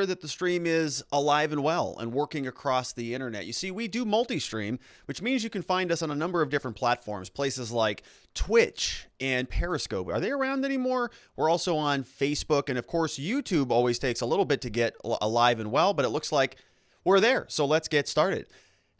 That the stream is alive and well and working across the internet. You see, we do multi-stream, which means you can find us on a number of different platforms, places like Twitch and Periscope. Are they around anymore? We're also on Facebook, and of course, YouTube always takes a little bit to get alive and well, but it looks like we're there. So let's get started.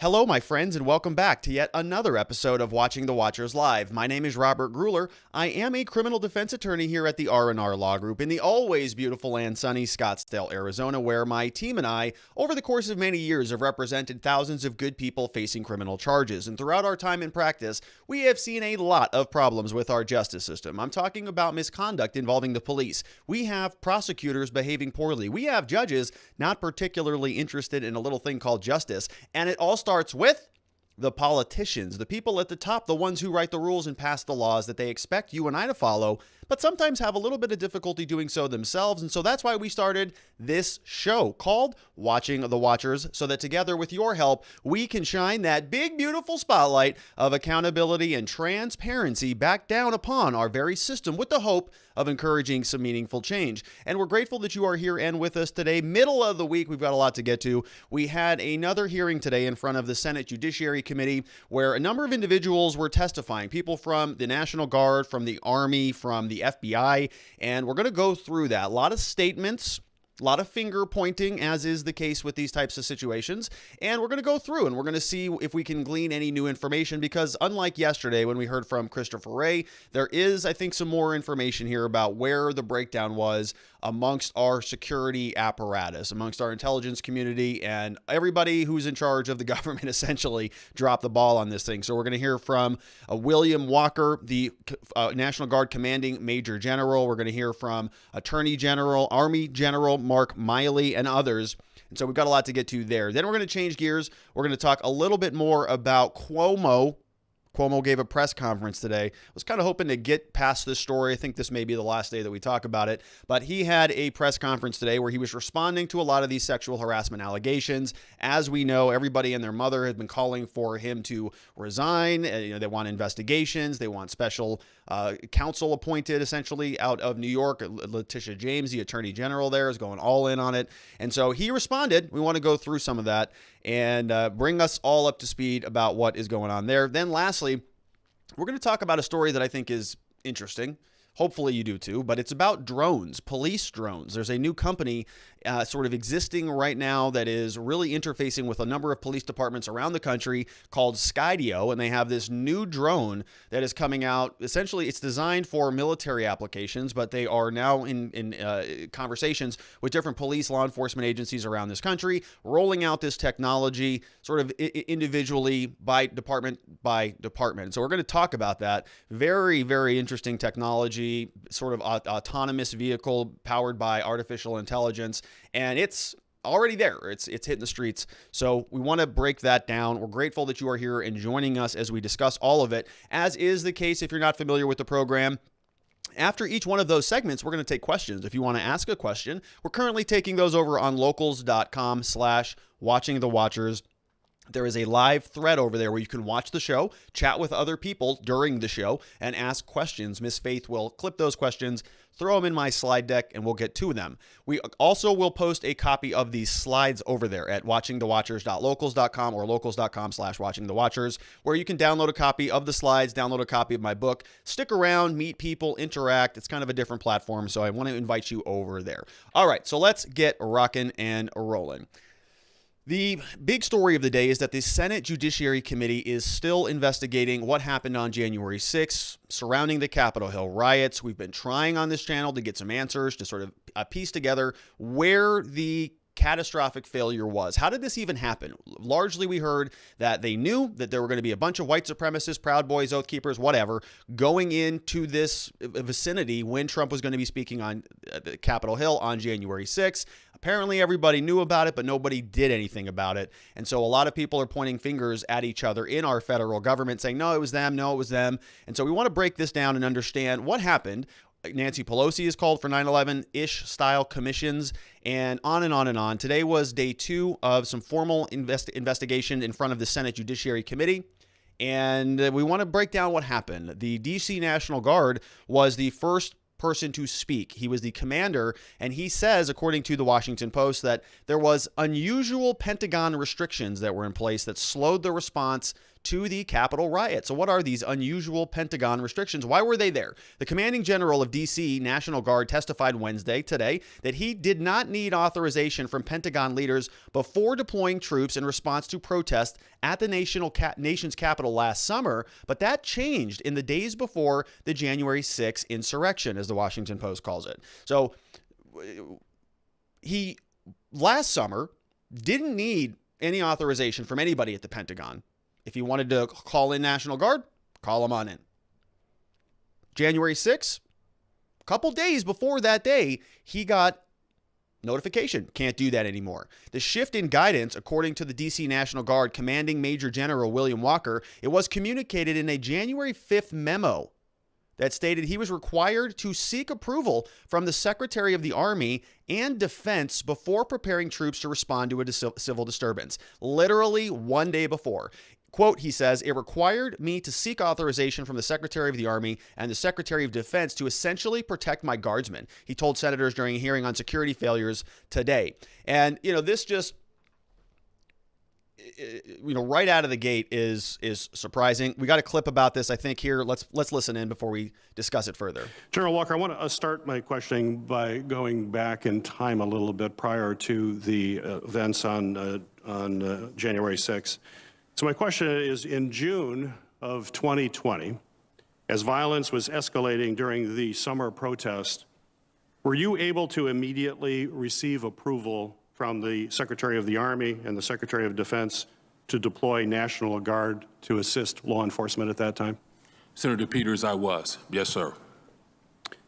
Hello, my friends, and welcome back to yet another episode of Watching the Watchers Live. My name is Robert Gruler. I am a criminal defense attorney here at the R&R Law Group in the always beautiful and sunny Scottsdale, Arizona, where my team and I, over the course of many years, have represented thousands of good people facing criminal charges. And throughout our time in practice, we have seen a lot of problems with our justice system. I'm talking about misconduct involving the police. We have prosecutors behaving poorly. We have judges not particularly interested in a little thing called justice. And it all starts with the politicians, the people at the top, the ones who write the rules and pass the laws that they expect you and I to follow, but sometimes have a little bit of difficulty doing so themselves. And so that's why we started this show called Watching the Watchers, so that together with your help, we can shine that big, beautiful spotlight of accountability and transparency back down upon our very system with the hope of encouraging some meaningful change. And we're grateful that you are here and with us today. Middle of the week, we've got a lot to get to. We had another hearing today in front of the Senate Judiciary Committee where a number of individuals were testifying, people from the National Guard, from the Army, from the FBI, and we're going to go through that. A lot of statements, a lot of finger pointing, as is the case with these types of situations. And we're going to go through and we're going to see if we can glean any new information, because unlike yesterday when we heard from Christopher Wray, there is, I think, some more information here about where the breakdown was amongst our security apparatus, amongst our intelligence community, and everybody who's in charge of the government essentially dropped the ball on this thing. So we're going to hear from William Walker, the National Guard Commanding Major General. We're going to hear from Attorney General, Army General Mark Milley, and others. And so we've got a lot to get to there. Then we're going to change gears. We're going to talk a little bit more about Cuomo. Cuomo gave a press conference today. I was kind of hoping to get past this story. I think this may be the last day that we talk about it. But he had a press conference today where he was responding to a lot of these sexual harassment allegations. As we know, everybody and their mother has been calling for him to resign. They want investigations. They want special counsel appointed, essentially, out of New York. Letitia James, the attorney general there, is going all in on it. And so he responded. We want to go through some of that and bring us all up to speed about what is going on there. Then lastly, we're going to talk about a story that I think is interesting. Hopefully you do too, but it's about drones, police drones. There's a new company sort of existing right now that is really interfacing with a number of police departments around the country called Skydio, and they have this new drone that is coming out. Essentially, it's designed for military applications, but they are now in conversations with different police law enforcement agencies around this country, rolling out this technology sort of individually by department by department. So we're going to talk about that. Very, very interesting technology, sort of autonomous vehicle powered by artificial intelligence, and it's already there. It's hitting the streets. So we want to break that down. We're grateful that you are here and joining us as we discuss all of it. As is the case, if you're not familiar with the program, after each one of those segments, we're going to take questions. If you want to ask a question, we're currently taking those over on locals.com/watchingthewatchers. There is a live thread over there where you can watch the show, chat with other people during the show, and ask questions. Miss Faith will clip those questions, throw them in my slide deck, and we'll get to them. We also will post a copy of these slides over there at watchingthewatchers.locals.com or locals.com/watchingthewatchers, where you can download a copy of the slides, download a copy of my book, stick around, meet people, interact. It's kind of a different platform, so I want to invite you over there. All right, so let's get rocking and rolling. The big story of the day is that the Senate Judiciary Committee is still investigating what happened on January 6th surrounding the Capitol Hill riots. We've been trying on this channel to get some answers to sort of piece together where the catastrophic failure was. How did this even happen? Largely, we heard that they knew that there were going to be a bunch of white supremacists, Proud Boys, Oath Keepers, whatever, going into this vicinity when Trump was going to be speaking on the Capitol Hill on January 6th. Apparently, everybody knew about it, but nobody did anything about it. And so a lot of people are pointing fingers at each other in our federal government saying, no, it was them. No, it was them. And so we want to break this down and understand what happened. Nancy Pelosi is called for 9/11-ish style commissions, and on and on and on. Today was day 2 of some formal investigation in front of the Senate Judiciary Committee. And we want to break down what happened. The D.C. National Guard was the first person to speak. He was the commander, and he says, according to the Washington Post, that there was unusual Pentagon restrictions that were in place that slowed the response to the Capitol riot. So what are these unusual Pentagon restrictions? Why were they there? The commanding general of D.C. National Guard testified Wednesday, today, that he did not need authorization from Pentagon leaders before deploying troops in response to protests at the nation's capital last summer, but that changed in the days before the January 6th insurrection, as the Washington Post calls it. So he, last summer, didn't need any authorization from anybody at the Pentagon. If he wanted to call in National Guard, call him on in. January 6th, a couple days before that day, he got notification. Can't do that anymore. The shift in guidance, according to the D.C. National Guard commanding Major General William Walker, it was communicated in a January 5th memo that stated he was required to seek approval from the Secretary of the Army and Defense before preparing troops to respond to a civil disturbance. Literally one day before. Quote, he says, it required me to seek authorization from the Secretary of the Army and the Secretary of Defense to essentially protect my guardsmen, he told senators during a hearing on security failures today. And, this just, right out of the gate is surprising. We got a clip about this, I think, here. Let's listen in before we discuss it further. General Walker, I want to start my questioning by going back in time a little bit prior to the events on January 6th. So my question is, in June of 2020, as violence was escalating during the summer protest, were you able to immediately receive approval from the Secretary of the Army and the Secretary of Defense to deploy National Guard to assist law enforcement at that time? Senator Peters, I was. Yes, sir.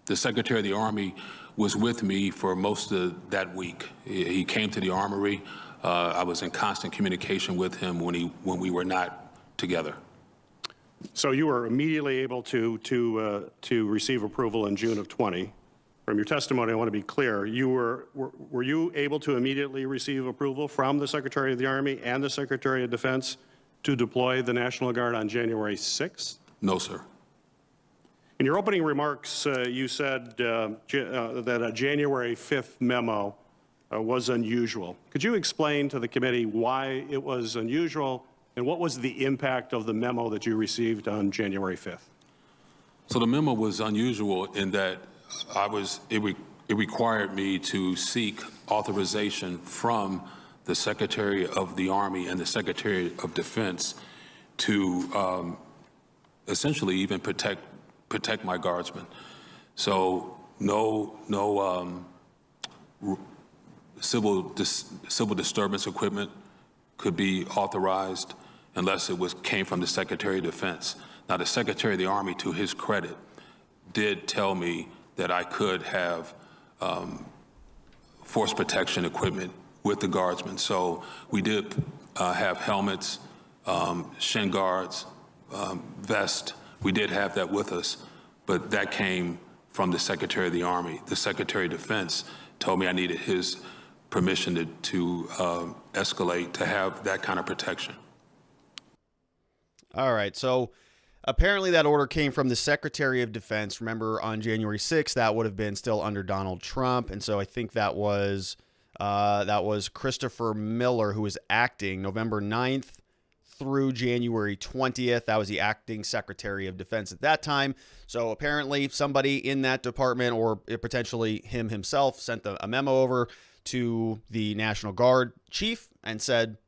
The Secretary of the Army was with me for most of that week. He came to the Armory. I was in constant communication with him when we were not together. So you were immediately able to receive approval in June of 20. From your testimony, I want to be clear. Were you able to immediately receive approval from the Secretary of the Army and the Secretary of Defense to deploy the National Guard on January 6th? No, sir. In your opening remarks, you said that a January 5th memo was unusual. Could you explain to the committee why it was unusual and what was the impact of the memo that you received on January 5th? So the memo was unusual in that it required me to seek authorization from the Secretary of the Army and the Secretary of Defense to essentially even protect my guardsmen. So no civil disturbance equipment could be authorized unless it came from the Secretary of Defense. Now, the Secretary of the Army, to his credit, did tell me that I could have force protection equipment with the guardsmen. So we did have helmets, shin guards, vest. We did have that with us, but that came from the Secretary of the Army. The Secretary of Defense told me I needed his permission to escalate to have that kind of protection. All right. So apparently that order came from the Secretary of Defense. Remember, on January 6th, that would have been still under Donald Trump. And so I think that was Christopher Miller, who was acting November 9th through January 20th. That was the acting Secretary of Defense at that time. So apparently somebody in that department, or potentially him himself, sent a memo over to the National Guard chief and said,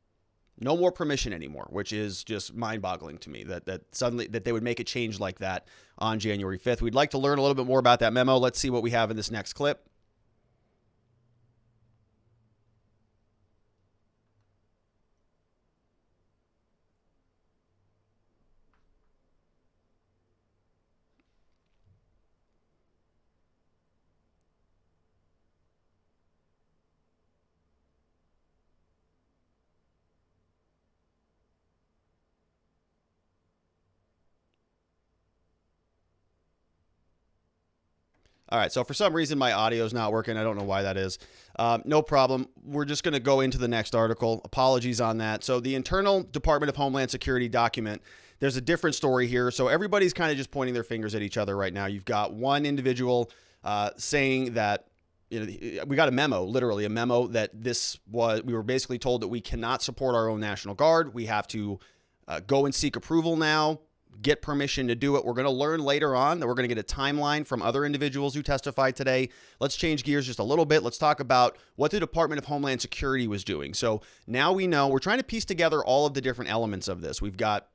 no more permission anymore, which is just mind-boggling to me that suddenly that they would make a change like that on January 5th. We'd like to learn a little bit more about that memo. Let's see what we have in this next clip. All right, so for some reason my audio is not working. I don't know why that is. No problem. We're just going to go into the next article. Apologies on that. So the internal Department of Homeland Security document, there's a different story here. So everybody's kind of just pointing their fingers at each other right now. You've got one individual saying that we got a memo, literally a memo that we were basically told that we cannot support our own National Guard. We have to go and seek approval now, get permission to do it. We're going to learn later on that we're going to get a timeline from other individuals who testified today. Let's change gears just a little bit. Let's talk about what the Department of Homeland Security was doing. So now we know, we're trying to piece together all of the different elements of this. We've got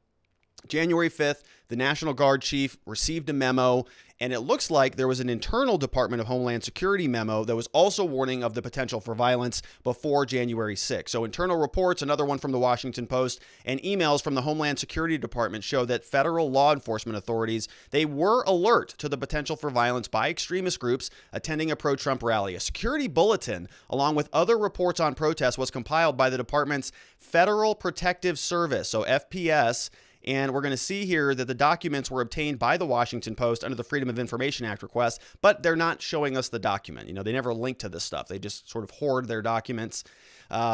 January 5th, the National Guard chief received a memo, and it looks like there was an internal Department of Homeland Security memo that was also warning of the potential for violence before January 6th. So internal reports, another one from the Washington Post, and emails from the Homeland Security Department show that federal law enforcement authorities, they were alert to the potential for violence by extremist groups attending a pro-Trump rally. A security bulletin, along with other reports on protests, was compiled by the department's Federal Protective Service, so FPS. And we're going to see here that the documents were obtained by the Washington Post under the Freedom of Information Act request, but they're not showing us the document. They never link to this stuff. They just sort of hoard their documents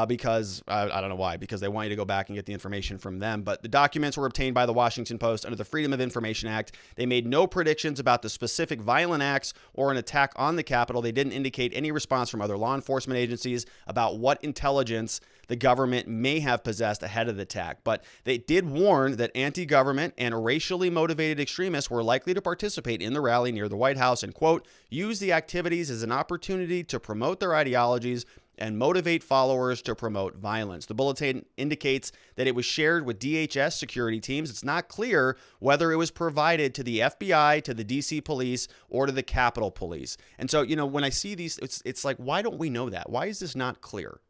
because, I don't know why, because they want you to go back and get the information from them. But the documents were obtained by the Washington Post under the Freedom of Information Act. They made no predictions about the specific violent acts or an attack on the Capitol. They didn't indicate any response from other law enforcement agencies about what intelligence the government may have possessed ahead of the attack. But they did warn that anti-government and racially motivated extremists were likely to participate in the rally near the White House and, quote, use the activities as an opportunity to promote their ideologies and motivate followers to promote violence. The bulletin indicates that it was shared with DHS security teams. It's not clear whether it was provided to the FBI, to the DC police, or to the Capitol Police. And so, when I see these, it's like, why don't we know that? Why is this not clear?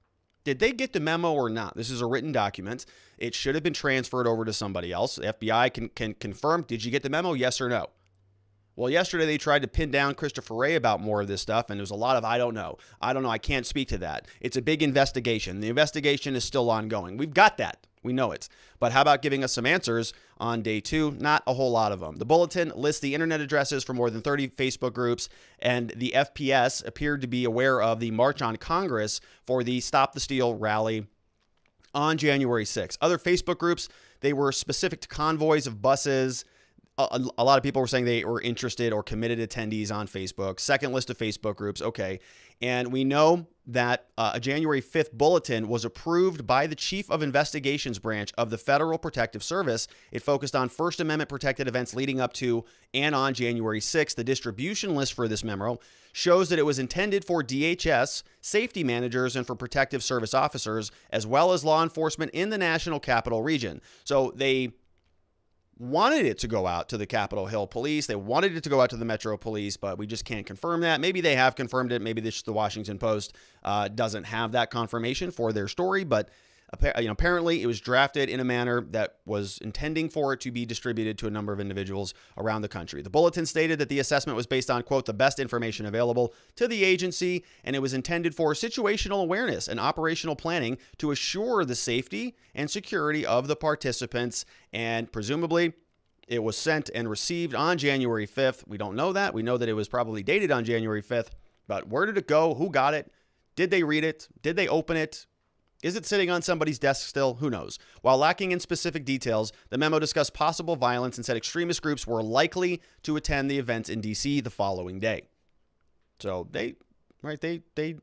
Did they get the memo or not? This is a written document. It should have been transferred over to somebody else. The FBI can confirm, did you get the memo? Yes or no? Well, yesterday they tried to pin down Christopher Wray about more of this stuff, and there's a lot of, I don't know. I can't speak to that. It's a big investigation. The investigation is still ongoing. We've got that. We know it. But how about giving us some answers on day 2? Not a whole lot of them. The bulletin lists the internet addresses for more than 30 Facebook groups, and the FPS appeared to be aware of the March on Congress for the Stop the Steal rally on January 6th. Other Facebook groups, they were specific to convoys of buses. A lot of people were saying they were interested or committed attendees on Facebook. Second list of Facebook groups. Okay. And we know that a January 5th bulletin was approved by the Chief of Investigations branch of the Federal Protective Service. It focused on First Amendment protected events leading up to and on January 6th. The distribution list for this memo shows that it was intended for DHS, safety managers, and for protective service officers, as well as law enforcement in the National Capital Region. So they wanted it to go out to the Capitol Hill Police. They wanted it to go out to the Metro Police, but we just can't confirm that. Maybe they have confirmed it. Maybe the Washington Post doesn't have that confirmation for their story, but apparently it was drafted in a manner that was intending for it to be distributed to a number of individuals around the country. The bulletin stated that the assessment was based on, quote, the best information available to the agency, and it was intended for situational awareness and operational planning to assure the safety and security of the participants, and presumably it was sent and received on January 5th. We don't know that. We know that it was probably dated on January 5th, but where did it go? Who got it? Did they read it? Did they open it? Is it sitting on somebody's desk still? Who knows? While lacking in specific details, the memo discussed possible violence and said extremist groups were likely to attend the events in D.C. the following day. So they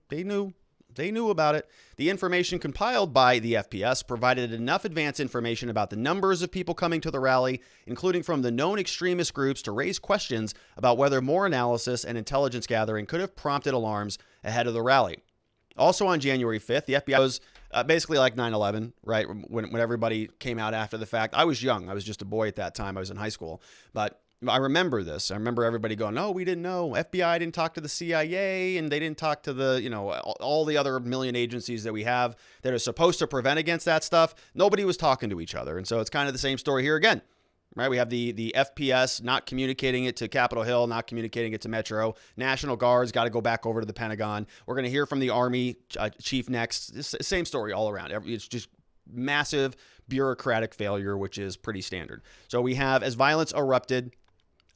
knew about it. The information compiled by the FPS provided enough advance information about the numbers of people coming to the rally, including from the known extremist groups, to raise questions about whether more analysis and intelligence gathering could have prompted alarms ahead of the rally. Also on January 5th, the FBI was basically like 9/11, right? When everybody came out after the fact. I was young. I was just a boy at that time. I was in high school. But I remember this. I remember everybody going, no, we didn't know. FBI didn't talk to the CIA, and they didn't talk to the, all the other million agencies that we have that are supposed to prevent against that stuff. Nobody was talking to each other. And so it's kind of the same story here again. Right, we have the FPS not communicating it to Capitol Hill, not communicating it to Metro. National Guard's got to go back over to the Pentagon. We're going to hear from the Army chief next. Same story all around. It's just massive bureaucratic failure, which is pretty standard. So we have, as violence erupted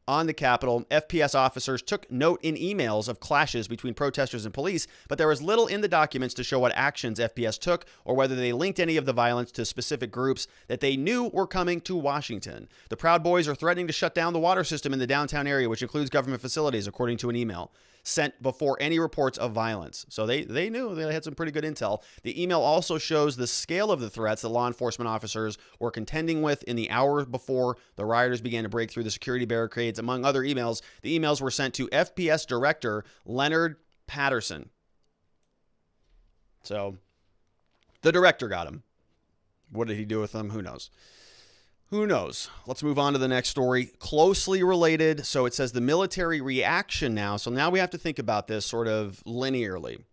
on the Capitol, FPS officers took note in emails of clashes between protesters and police, but there was little in the documents to show what actions FPS took or whether they linked any of the violence to specific groups that they knew were coming to Washington. The Proud Boys are threatening to shut down the water system in the downtown area, which includes government facilities, according to an email. sent before any reports of violence. So they knew they had some pretty good intel. The email also shows the scale of the threats that law enforcement officers were contending with in the hours before the rioters began to break through the security barricades. Among other emails, the emails were sent to FPS Director Leonard Patterson. So the director got him. What did he do with them? Who knows? Who knows? Let's move on to the next story. Closely related. So it says the military reaction now. So now we have to think about this sort of linearly.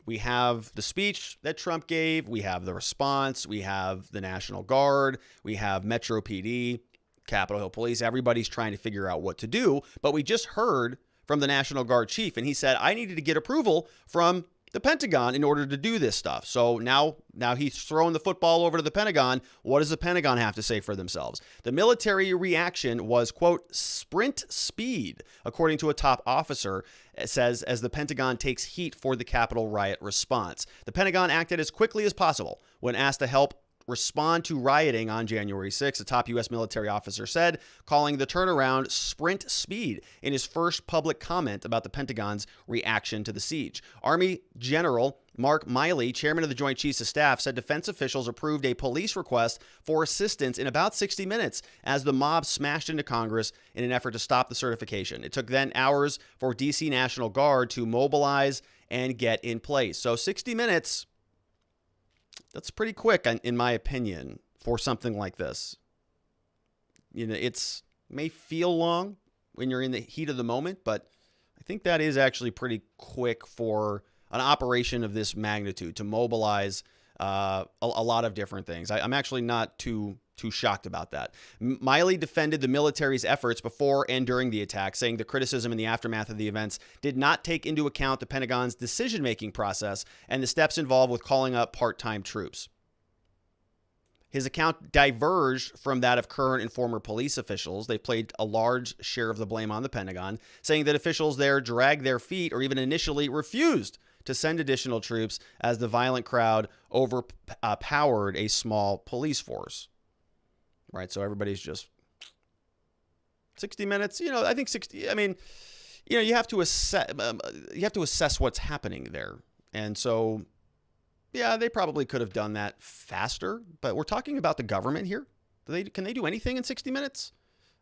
We have the speech that Trump gave. We have the response. We have the National Guard. We have Metro PD, Capitol Hill Police. Everybody's trying to figure out what to do. But we just heard from the National Guard chief, and he said, I needed to get approval from the Pentagon in order to do this stuff. So now he's throwing the football over to the Pentagon. What does the Pentagon have to say for themselves? The military reaction was, quote, sprint speed, according to a top officer. It says, as the Pentagon takes heat for the Capitol riot response. The Pentagon acted as quickly as possible when asked to help respond to rioting on January 6th, a top U.S. military officer said, calling the turnaround sprint speed in his first public comment about the Pentagon's reaction to the siege. Army General Mark Milley, chairman of the Joint Chiefs of Staff, said defense officials approved a police request for assistance in about 60 minutes as the mob smashed into Congress in an effort to stop the certification. It took then hours for D.C. National Guard to mobilize and get in place. So 60 minutes. That's pretty quick, in my opinion, for something like this. You know, it's may feel long when you're in the heat of the moment, but I think that is actually pretty quick for an operation of this magnitude to mobilize a lot of different things. I'm actually not too shocked about that. Milley defended the military's efforts before and during the attack, saying the criticism in the aftermath of the events did not take into account the Pentagon's decision-making process and the steps involved with calling up part-time troops. His account diverged from that of current and former police officials. They placed a large share of the blame on the Pentagon, saying that officials there dragged their feet or even initially refused to send additional troops as the violent crowd overpowered a small police force. Right, so everybody's just 60 minutes. You know, I think 60. I mean, you know, you have to assess what's happening there, and so yeah, they probably could have done that faster. But we're talking about the government here. Can they do anything in 60 minutes?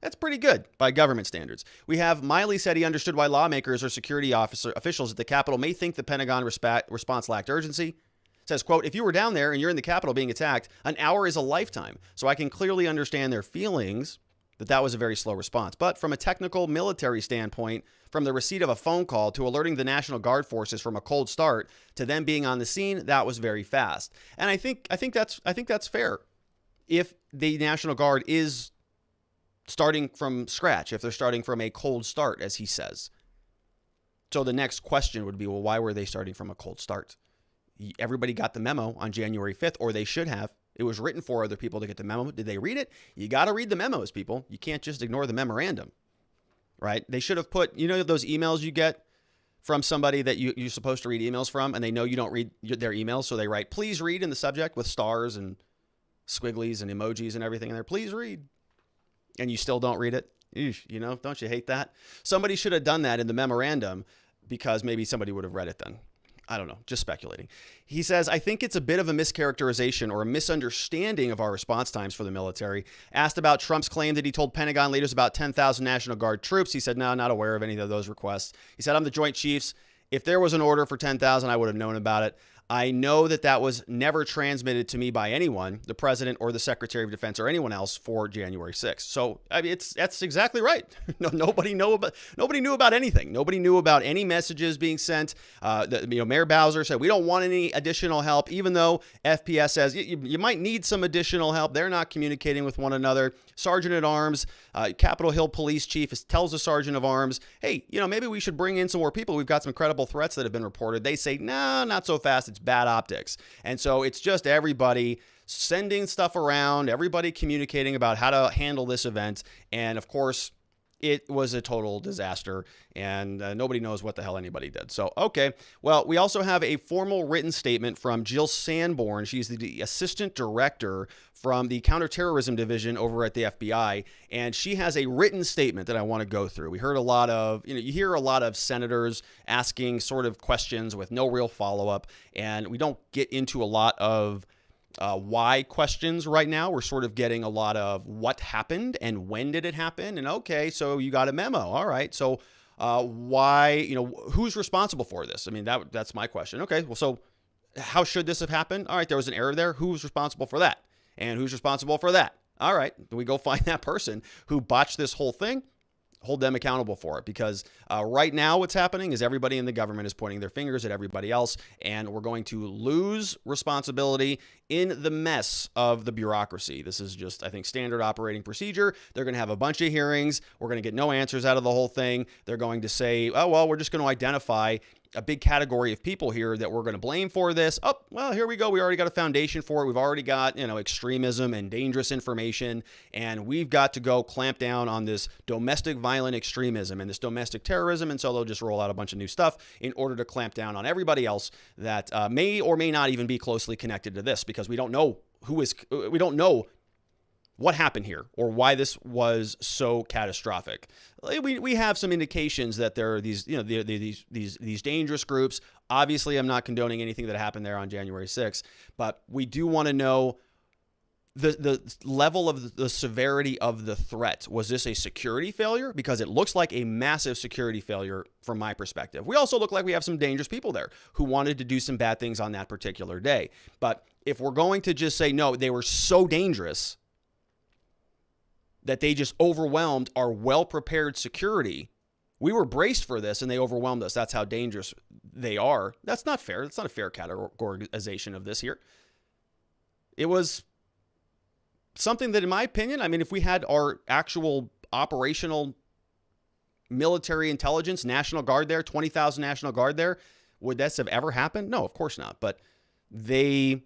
That's pretty good by government standards. We have Milley said he understood why lawmakers or security officials at the Capitol may think the Pentagon response lacked urgency. Says, quote, if you were down there and you're in the Capitol being attacked, an hour is a lifetime. So I can clearly understand their feelings that was a very slow response. But from a technical military standpoint, from the receipt of a phone call to alerting the National Guard forces from a cold start to them being on the scene, that was very fast. And I think that's fair. If the National Guard is starting from scratch, if they're starting from a cold start, as he says. So the next question would be, well, why were they starting from a cold start? Everybody got the memo on January 5th, or they should have. It was written for other people to get the memo. Did they read it? You got to read the memos, people. You can't just ignore the memorandum, right? They should have put, you know, those emails you get from somebody that you're supposed to read emails from, and they know you don't read their emails, so they write, please read in the subject with stars and squigglies and emojis and everything in there. Please read. And you still don't read it. Eesh, you know, don't you hate that? Somebody should have done that in the memorandum because maybe somebody would have read it then. I don't know, just speculating. He says, I think it's a bit of a mischaracterization or a misunderstanding of our response times for the military. Asked about Trump's claim that he told Pentagon leaders about 10,000 National Guard troops, he said, no, not aware of any of those requests. He said, I'm the Joint Chiefs. If there was an order for 10,000, I would have known about it. I know that was never transmitted to me by anyone, the president or the Secretary of Defense or anyone else for January 6th. So I mean, that's exactly right. Nobody knew about anything. Nobody knew about any messages being sent. Mayor Bowser said we don't want any additional help, even though FPS says you might need some additional help. They're not communicating with one another. Sergeant at Arms, Capitol Hill Police Chief tells the Sergeant of Arms, hey, maybe we should bring in some more people. We've got some credible threats that have been reported. They say, no, not so fast. It's bad optics. And so it's just everybody sending stuff around, everybody communicating about how to handle this event. And of course, it was a total disaster, and nobody knows what the hell anybody did. So, okay. Well, we also have a formal written statement from Jill Sanborn. She's the assistant director from the counterterrorism division over at the FBI, and she has a written statement that I want to go through. We heard a lot of, you hear a lot of senators asking sort of questions with no real follow-up, and we don't get into a lot of why questions right now. We're sort of getting a lot of what happened and when did it happen? And okay, so you got a memo. All right. So why, who's responsible for this? I mean, that's my question. Okay. Well, so how should this have happened? All right. There was an error there. Who's responsible for that? And who's responsible for that? All right. We go find that person who botched this whole thing. Hold them accountable for it, because right now what's happening is everybody in the government is pointing their fingers at everybody else, and we're going to lose responsibility in the mess of the bureaucracy. This is just, I think, standard operating procedure. They're going to have a bunch of hearings. We're going to get no answers out of the whole thing. They're going to say, oh, well, we're just going to identify a big category of people here that we're going to blame for this. Oh, well, here we go. We already got a foundation for it. We've already got, extremism and dangerous information, and we've got to go clamp down on this domestic violent extremism and this domestic terrorism. And so they'll just roll out a bunch of new stuff in order to clamp down on everybody else that may or may not even be closely connected to this, because we don't know we don't know what happened here or why this was so catastrophic. We have some indications that there are these, these dangerous groups. Obviously, I'm not condoning anything that happened there on January 6th, but we do want to know the level of the severity of the threat. Was this a security failure? Because it looks like a massive security failure from my perspective. We also look like we have some dangerous people there who wanted to do some bad things on that particular day. But if we're going to just say, no, they were so dangerous that they just overwhelmed our well-prepared security. We were braced for this and they overwhelmed us. That's how dangerous they are. That's not fair. That's not a fair categorization of this here. It was something that, in my opinion, I mean, if we had our actual operational military intelligence, National Guard there, 20,000 National Guard there, would this have ever happened? No, of course not. But they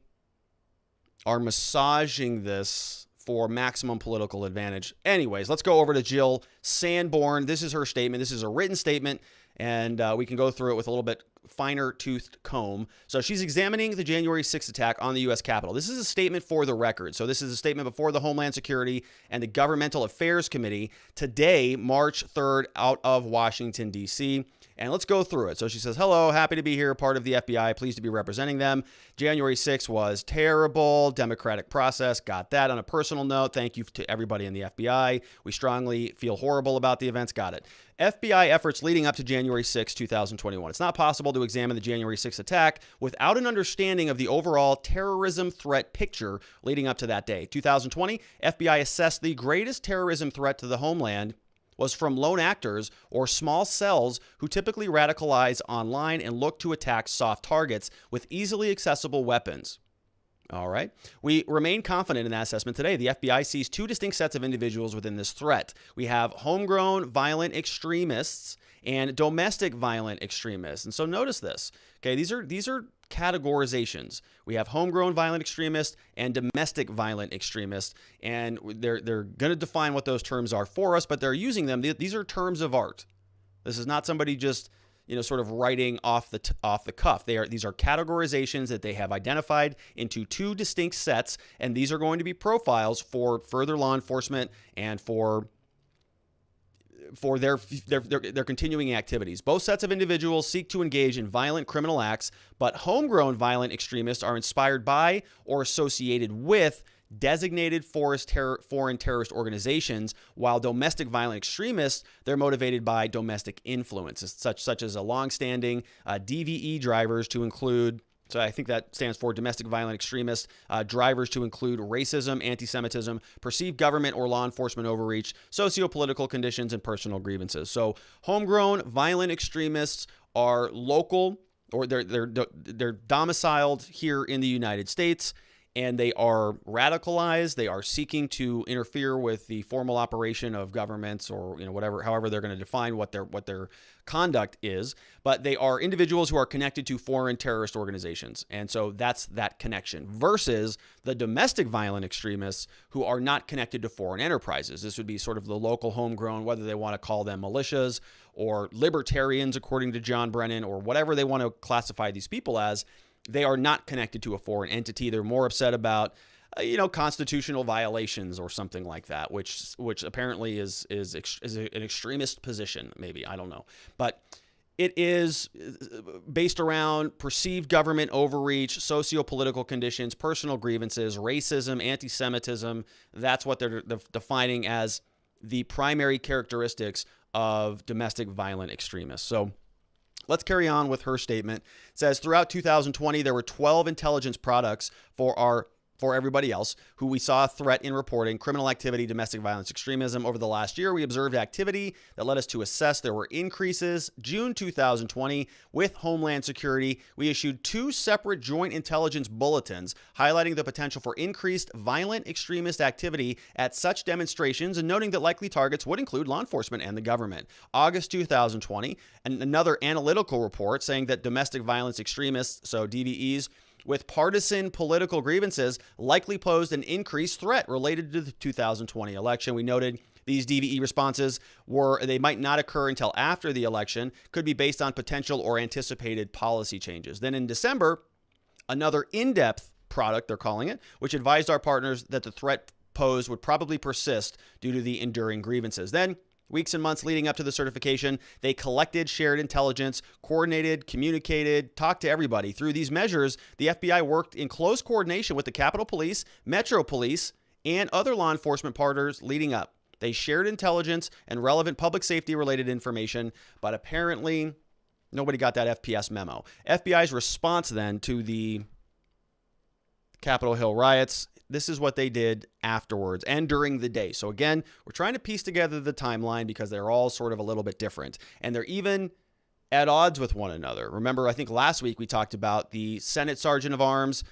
are massaging this for maximum political advantage. Anyways, let's go over to Jill Sanborn. This is her statement. This is a written statement, and we can go through it with a little bit finer-toothed comb. So she's examining the January 6th attack on the U.S. Capitol. This is a statement for the record. So this is a statement before the Homeland Security and the Governmental Affairs Committee today, March 3rd, out of Washington, D.C., and let's go through it. So she says, hello, happy to be here, part of the FBI, pleased to be representing them. January 6th was terrible, democratic process, got that. On a personal note, thank you to everybody in the FBI. We strongly feel horrible about the events, got it. FBI efforts leading up to January 6, 2021. It's not possible to examine the January 6th attack without an understanding of the overall terrorism threat picture leading up to that day. 2020, FBI assessed the greatest terrorism threat to the homeland was from lone actors or small cells who typically radicalize online and look to attack soft targets with easily accessible weapons. All right. We remain confident in that assessment today. The FBI sees two distinct sets of individuals within this threat. We have homegrown violent extremists and domestic violent extremists. And so notice this. Okay, these are categorizations. We have homegrown violent extremists and domestic violent extremists, and they're going to define what those terms are for us, but they're using them. These are terms of art. This is not somebody just sort of writing off the cuff. These are categorizations that they have identified into two distinct sets, and these are going to be profiles for further law enforcement and for their continuing activities. Both sets of individuals seek to engage in violent criminal acts, but homegrown violent extremists are inspired by or associated with designated foreign terrorist organizations, while domestic violent extremists, they're motivated by domestic influences, such as a longstanding DVE drivers to include, so I think that stands for domestic violent extremists, drivers to include racism, anti-Semitism, perceived government or law enforcement overreach, socio-political conditions, and personal grievances. So homegrown violent extremists are local, or they're domiciled here in the United States, and they are radicalized. They are seeking to interfere with the formal operation of governments, or whatever, however they're going to define what their conduct is. But they are individuals who are connected to foreign terrorist organizations, and so that's that connection. Versus the domestic violent extremists who are not connected to foreign enterprises. This would be sort of the local homegrown, whether they want to call them militias or libertarians, according to John Brennan, or whatever they want to classify these people as. They are not connected to a foreign entity. They're more upset about, constitutional violations or something like that, which apparently is an extremist position. Maybe, I don't know, but it is based around perceived government overreach, socio-political conditions, personal grievances, racism, anti-Semitism. That's what they're defining as the primary characteristics of domestic violent extremists. So let's carry on with her statement. It says, throughout 2020, there were 12 intelligence products for everybody else who we saw a threat in reporting criminal activity, domestic violence, extremism. Over the last year, we observed activity that led us to assess there were increases. June 2020, with Homeland Security, we issued 2 separate joint intelligence bulletins highlighting the potential for increased violent extremist activity at such demonstrations and noting that likely targets would include law enforcement and the government. August 2020, and another analytical report saying that domestic violence extremists, so DVEs, with partisan political grievances likely posed an increased threat related to the 2020 election. We noted these DVE responses they might not occur until after the election, could be based on potential or anticipated policy changes. Then in December, another in-depth product, they're calling it, which advised our partners that the threat posed would probably persist due to the enduring grievances. Then, weeks and months leading up to the certification, they collected, shared intelligence, coordinated, communicated, talked to everybody. Through these measures, the FBI worked in close coordination with the Capitol Police, Metro Police, and other law enforcement partners leading up. They shared intelligence and relevant public safety related information, but apparently nobody got that FPS memo. FBI's response then to the Capitol Hill riots, this is what they did afterwards and during the day. So again, we're trying to piece together the timeline because they're all sort of a little bit different. And they're even at odds with one another. Remember, I think last week we talked about the Senate Sergeant of Arms,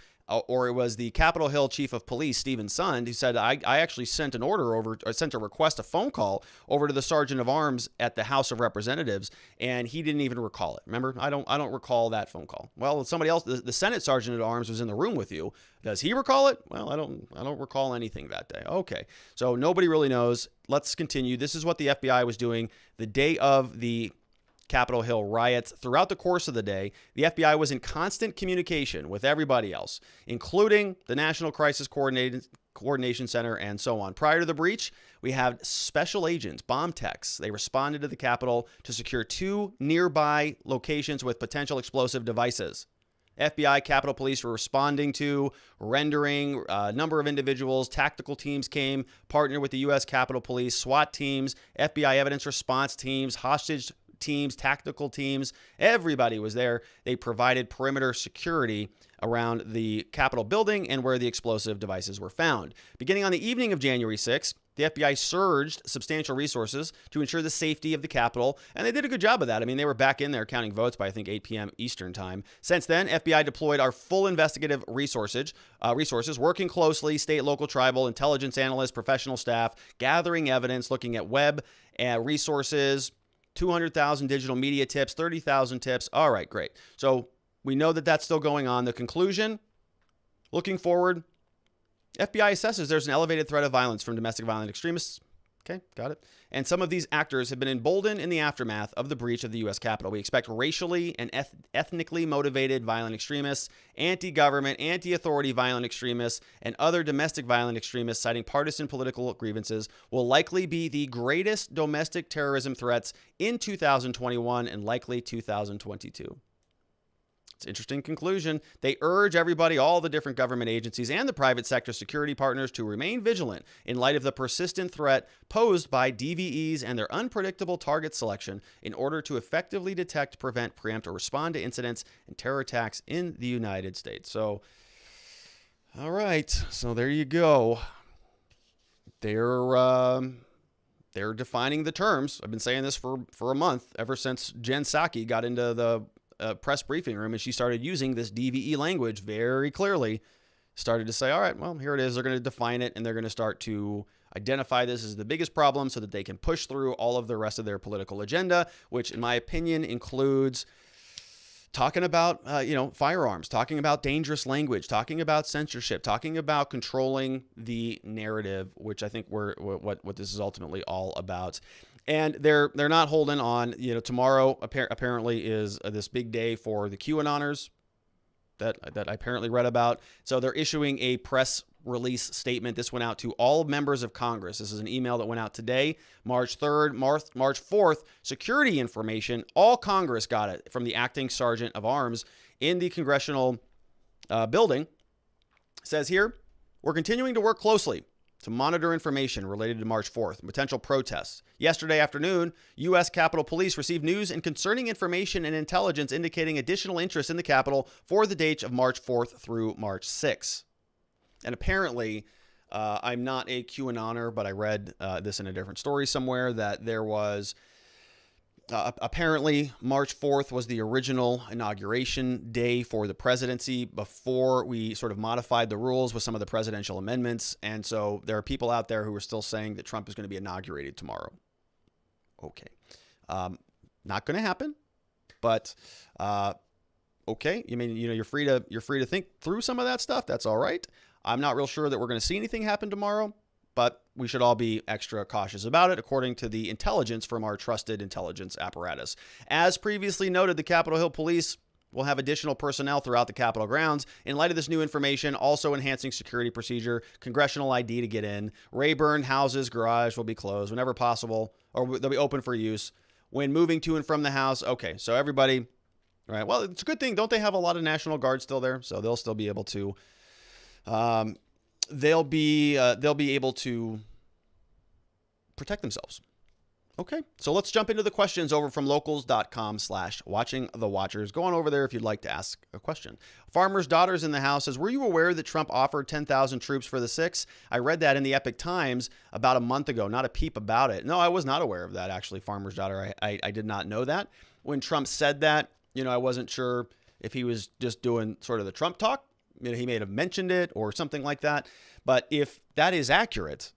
or it was the Capitol Hill Chief of Police, Stephen Sund, who said, I actually sent an order over, or sent a request, a phone call over to the Sergeant of Arms at the House of Representatives, and he didn't even recall it. Remember, I don't recall that phone call. Well, somebody else, the Senate Sergeant at Arms was in the room with you. Does he recall it? Well, I don't recall anything that day. Okay, so nobody really knows. Let's continue. This is what the FBI was doing the day of the Capitol Hill riots. Throughout the course of the day, the FBI was in constant communication with everybody else, including the National Crisis Coordination Center and so on. Prior to the breach, we had special agents, bomb techs. They responded to the Capitol to secure 2 nearby locations with potential explosive devices. FBI, Capitol Police were responding to, rendering a number of individuals. Tactical teams came, partnered with the U.S. Capitol Police, SWAT teams, FBI evidence response teams, hostage teams, tactical teams. Everybody was there. They provided perimeter security around the Capitol building and where the explosive devices were found. Beginning on the evening of January 6th, the FBI surged substantial resources to ensure the safety of the Capitol, and they did a good job of that. I mean, they were back in there counting votes by, I think, 8 p.m. Eastern time. Since then, FBI deployed our full investigative resources, working closely, state, local, tribal, intelligence analysts, professional staff, gathering evidence, looking at web resources, 200,000 digital media tips, 30,000 tips. All right, great. So we know that that's still going on. The conclusion, looking forward, FBI assesses there's an elevated threat of violence from domestic violent extremists. Okay, got it. And some of these actors have been emboldened in the aftermath of the breach of the U.S. Capitol. We expect racially and ethnically motivated violent extremists, anti-government, anti-authority violent extremists, and other domestic violent extremists citing partisan political grievances will likely be the greatest domestic terrorism threats in 2021 and likely 2022. It's an interesting conclusion. They urge everybody, all the different government agencies and the private sector security partners to remain vigilant in light of the persistent threat posed by DVEs and their unpredictable target selection in order to effectively detect, prevent, preempt, or respond to incidents and terror attacks in the United States. So, all right. So there you go. They're defining the terms. I've been saying this for a month, ever since Jen Psaki got into the press briefing room and she started using this DVE language very clearly, started to say, all right, well, here it is. They're going to define it, and they're going to start to identify this as the biggest problem so that they can push through all of the rest of their political agenda, which in my opinion includes talking about, firearms, talking about dangerous language, talking about censorship, talking about controlling the narrative, which I think what this is ultimately all about. And they're not holding on. Tomorrow apparently is this big day for the QAnoners that I apparently read about. So they're issuing a press release statement. This went out to all members of Congress. This is an email that went out today, March 3rd, March 4th. Security information, all Congress got it from the acting sergeant of arms in the congressional building. It says here, we're continuing to work closely to monitor information related to March 4th, potential protests. Yesterday afternoon, U.S. Capitol Police received news and concerning information and intelligence indicating additional interest in the Capitol for the dates of March 4th through March 6th. And apparently, I'm not a QAnoner, but I read this in a different story somewhere that there was apparently March 4th was the original inauguration day for the presidency before we sort of modified the rules with some of the presidential amendments. And so there are people out there who are still saying that Trump is going to be inaugurated tomorrow. Okay. Not going to happen, but okay. You mean, you're free to think through some of that stuff. That's all right. I'm not real sure that we're going to see anything happen tomorrow, but we should all be extra cautious about it, according to the intelligence from our trusted intelligence apparatus. As previously noted, the Capitol Hill Police will have additional personnel throughout the Capitol grounds. In light of this new information, also enhancing security procedure, congressional ID to get in, Rayburn houses, garage will be closed whenever possible, or they'll be open for use when moving to and from the house. Okay, so everybody, right? Well, it's a good thing. Don't they have a lot of National Guard still there? So they'll still be able to. They'll be able to protect themselves. Okay, so let's jump into the questions over from locals.com/watchingthewatchers. Go on over there if you'd like to ask a question. Farmer's Daughter's in the house says, were you aware that Trump offered 10,000 troops for the 6th? I read that in the Epic Times about a month ago. Not a peep about it. No, I was not aware of that, actually, Farmer's Daughter. I did not know that. When Trump said that, I wasn't sure if he was just doing sort of the Trump talk. He may have mentioned it or something like that. But if that is accurate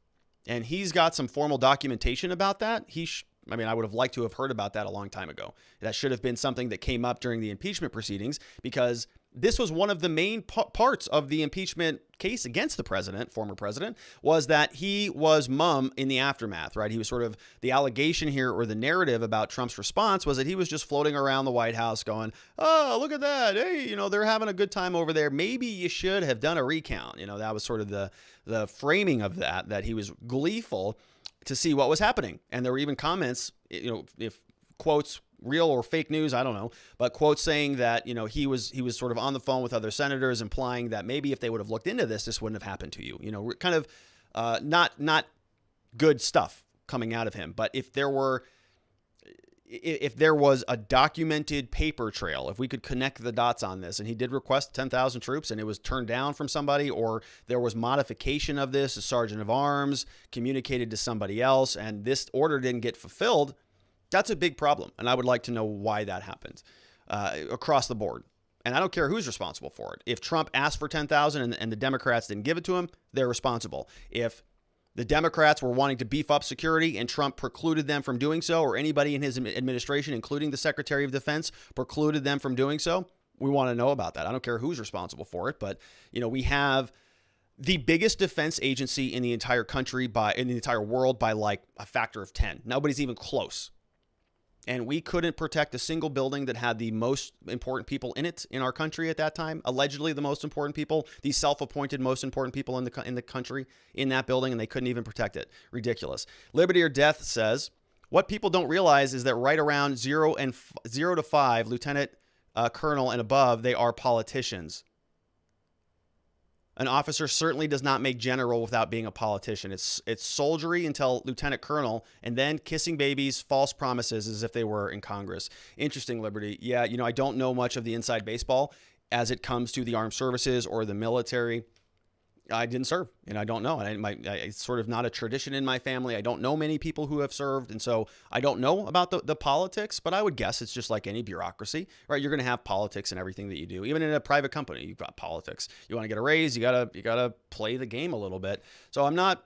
and he's got some formal documentation about that, I would have liked to have heard about that a long time ago. That should have been something that came up during the impeachment proceedings, because this was one of the main parts of the impeachment case against the president, former president, was that he was mum in the aftermath, right? He was sort of, the allegation here, or the narrative about Trump's response, was that he was just floating around the White House going, oh, look at that. Hey, they're having a good time over there. Maybe you should have done a recount. That was sort of the framing of that he was gleeful to see what was happening. And there were even comments, if quotes, real or fake news, I don't know, but quotes saying that, he was sort of on the phone with other senators, implying that maybe if they would have looked into this wouldn't have happened to you. Kind of not good stuff coming out of him. But if there was a documented paper trail, if we could connect the dots on this, and he did request 10,000 troops and it was turned down from somebody, or there was modification of this, a sergeant of arms communicated to somebody else, and this order didn't get fulfilled, that's a big problem. And I would like to know why that happened across the board. And I don't care who's responsible for it. If Trump asked for 10,000 and the Democrats didn't give it to him, they're responsible. If the Democrats were wanting to beef up security and Trump precluded them from doing so, or anybody in his administration, including the Secretary of Defense, precluded them from doing so, we want to know about that. I don't care who's responsible for it, but we have the biggest defense agency in the entire country in the entire world by like a factor of 10. Nobody's even close. And we couldn't protect a single building that had the most important people in it in our country at that time, allegedly the most important people, the self-appointed most important people in the country in that building, and they couldn't even protect it. Ridiculous. Liberty or Death says, what people don't realize is that right around 0 to 5, lieutenant colonel and above, they are politicians. An officer certainly does not make general without being a politician. It's soldiery until lieutenant colonel, and then kissing babies, false promises as if they were in Congress. Interesting, Liberty. Yeah, I don't know much of the inside baseball as it comes to the armed services or the military. I didn't serve, and I don't know. And it's sort of not a tradition in my family. I don't know many people who have served, and so I don't know about the politics. But I would guess it's just like any bureaucracy, right? You're going to have politics in everything that you do. Even in a private company, you've got politics. You want to get a raise, you gotta play the game a little bit. So I'm not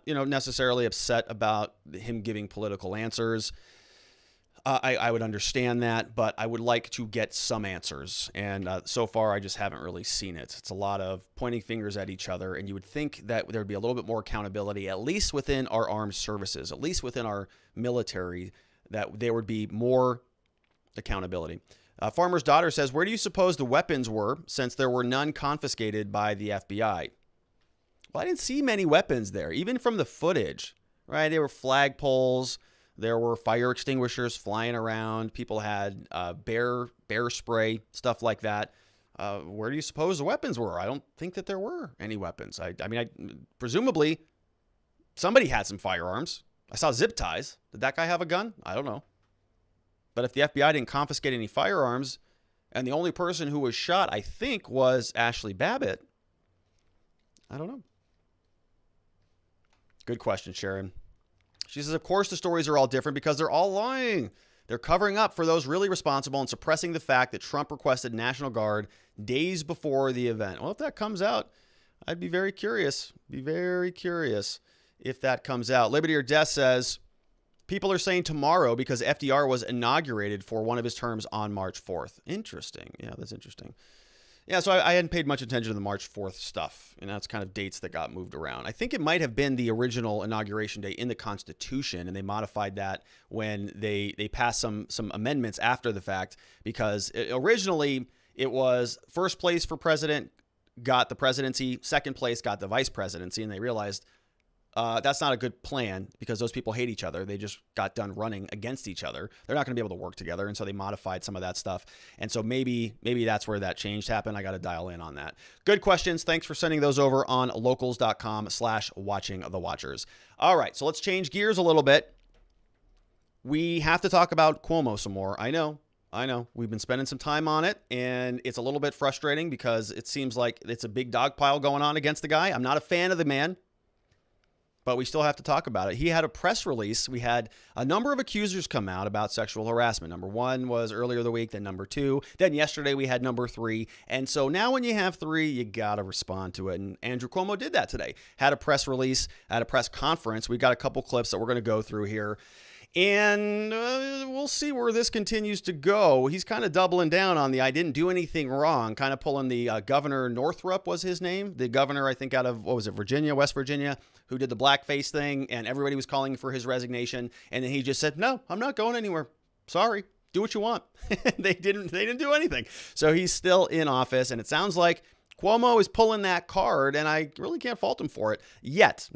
necessarily upset about him giving political answers. I would understand that, but I would like to get some answers. And so far, I just haven't really seen it. It's a lot of pointing fingers at each other. And you would think that there'd be a little bit more accountability, at least within our armed services, at least within our military, that there would be more accountability. Farmer's daughter says, where do you suppose the weapons were since there were none confiscated by the FBI? Well, I didn't see many weapons there, even from the footage, right? They were flagpoles. There were fire extinguishers flying around. People had bear spray, stuff like that. Where do you suppose the weapons were? I don't think that there were any weapons. I mean, presumably somebody had some firearms. I saw zip ties. Did that guy have a gun? I don't know. But if the FBI didn't confiscate any firearms, and the only person who was shot, I think, was Ashley Babbitt, I don't know. Good question, Sharon. She says, of course, the stories are all different because they're all lying. They're covering up for those really responsible and suppressing the fact that Trump requested National Guard days before the event. Well, if that comes out, I'd be very curious. If that comes out. Liberty or Death says, people are saying tomorrow because FDR was inaugurated for one of his terms on March 4th. Interesting. Yeah, that's interesting. Yeah, so I hadn't paid much attention to the March 4th stuff, and that's kind of dates that got moved around. I think it might have been the original inauguration day in the Constitution, and they modified that when they passed some amendments after the fact, because originally it was first place for president got the presidency, second place got the vice presidency, and they realized that's not a good plan because those people hate each other. They just got done running against each other. They're not going to be able to work together. And so they modified some of that stuff. And so maybe that's where that change happened. I got to dial in on that. Good questions. Thanks for sending those over on locals.com/watching the watchers. All right. So let's change gears a little bit. We have to talk about Cuomo some more. I know. We've been spending some time on it, and it's a little bit frustrating because it seems like it's a big dog pile going on against the guy. I'm not a fan of the man, but we still have to talk about it. He had a press release. We had a number of accusers come out about sexual harassment. Number one was earlier the week, then number two. Then yesterday we had number three. And so now when you have three, you got to respond to it. And Andrew Cuomo did that today. Had a press release, had a press conference. We got a couple clips that we're going to go through here. And we'll see where this continues to go. He's kind of doubling down on the I didn't do anything wrong, kind of pulling the Governor Northrup was his name. The governor, I think, out of, what was it, West Virginia, who did the blackface thing, and everybody was calling for his resignation. And then he just said, no, I'm not going anywhere. Sorry. Do what you want. They didn't do anything. So he's still in office, and it sounds like Cuomo is pulling that card, and I really can't fault him for it yet.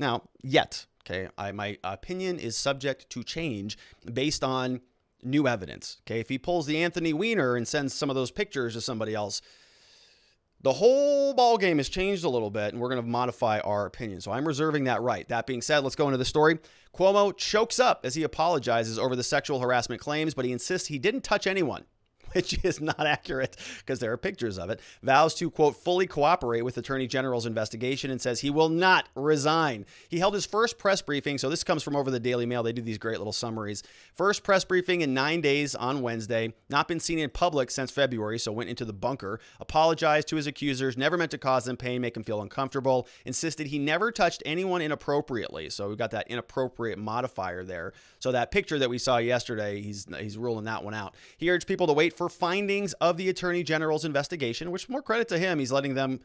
Okay, my opinion is subject to change based on new evidence. Okay, if he pulls the Anthony Weiner and sends some of those pictures to somebody else, the whole ball game has changed a little bit, and we're going to modify our opinion. So I'm reserving that right. That being said, let's go into the story. Cuomo chokes up as he apologizes over the sexual harassment claims, but he insists he didn't touch anyone, which is not accurate because there are pictures of it. Vows to, quote, fully cooperate with Attorney General's investigation and says he will not resign. He held his first press briefing. So this comes from over the Daily Mail. They do these great little summaries. First press briefing in 9 days on Wednesday. Not been seen in public since February, so went into the bunker. Apologized to his accusers. Never meant to cause them pain, make them feel uncomfortable. Insisted he never touched anyone inappropriately. So we've got that inappropriate modifier there. So that picture that we saw yesterday, he's ruling that one out. He urged people to wait for findings of the Attorney General's investigation, which more credit to him. He's letting them